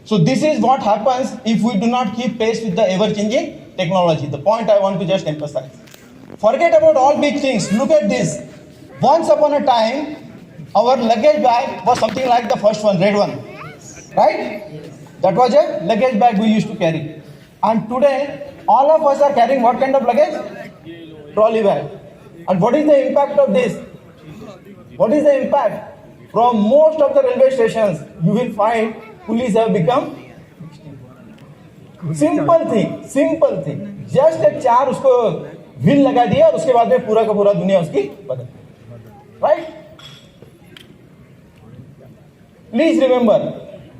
So this is what happens if we do not keep pace with the ever-changing technology. The point I want to just emphasize. Forget about all big things. Look at this. Once upon a time, our luggage bag was something like the first one, red one, right? That was a luggage bag we used to carry. And today, all of us are carrying what kind of luggage? Trolley bag. And what is the impact of this? What is the impact? From most of the railway stations, you will find police have become simple thing. Just एक 4 उसको व्हील लगा दिया और उसके बाद में पूरा का पूरा दुनिया उसकी बदल, right? Please remember,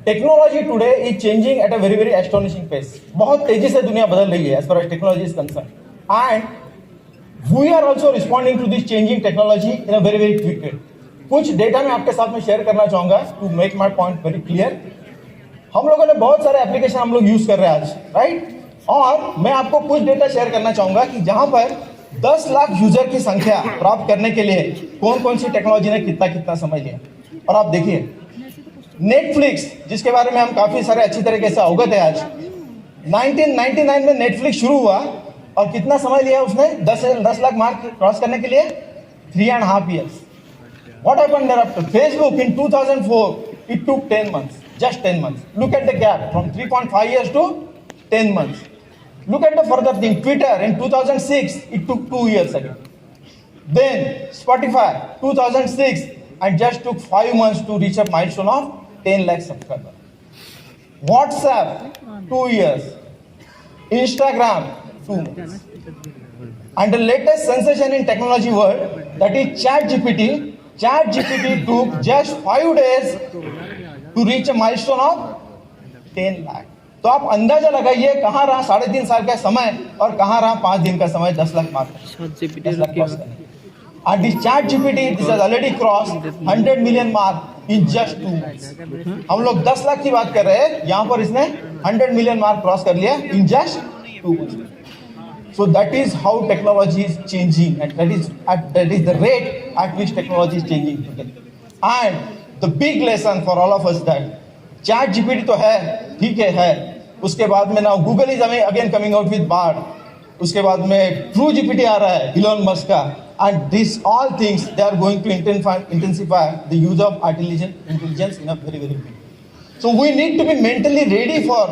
technology today is changing at a very very astonishing pace. बहुत तेजी से दुनिया बदल रही है as far as technology is concerned, and we are also responding to this changing technology in a very very quick way. कुछ डेटा मैं आपके साथ में शेयर करना चाहूंगा to make my point very clear. हम लोगों ने बहुत सारे एप्लीकेशन हम लोग यूज कर रहे हैं आज, राइट? और मैं आपको कुछ डेटा शेयर करना चाहूंगा कि जहां पर 10 लाख यूजर की संख्या प्राप्त करने के लिए कौन कौन सी टेक्नोलॉजी ने कितना समय लिया. और आप देखिए नेटफ्लिक्स, जिसके बारे में हम काफी सारे अच्छी तरीके से अवगत है आज. 1999 में नेटफ्लिक्स शुरू हुआ और कितना समय लिया उसने 10 लाख मार्क क्रॉस करने के लिए? 3.5 years. What happened thereafter? Facebook in 2004, it took 10 months. Just 10 months. Look at the gap from 3.5 years to 10 months. Look at the further thing. Twitter in 2006, it took 2 years again. Then Spotify 2006 and just took 5 months to reach a milestone of 10 lakh subscribers. WhatsApp, 2 years. Instagram, 2 months. And the latest sensation in technology world, that is ChatGPT. ChatGPT took just 5 days to reach a milestone of 10 lakh. तो आप अंदाजा लगाइए कहाँ रहा 3.5 साल का समय और कहाँ रहा 5 दिन का समय 10 लाख मार्क, 10 लाख क्रॉस करने. And this ChatGPT, this has already crossed 100 million mark in just 2 months. हम लोग 10 लाख की बात कर रहे हैं, यहाँ पर इसने 100 million mark क्रॉस कर लिया in just 2 months. So that is how technology is changing, and that is the rate at which technology is changing today. And the big lesson for all of us that ChatGPT तो है, ठीक है. उसके बाद में now Google is again coming out with Bard. उसके बाद में True GPT आ रहा है Elon Musk का. And these all things, they are going to intensify the use of artificial intelligence in a very, very big way. So we need to be mentally ready for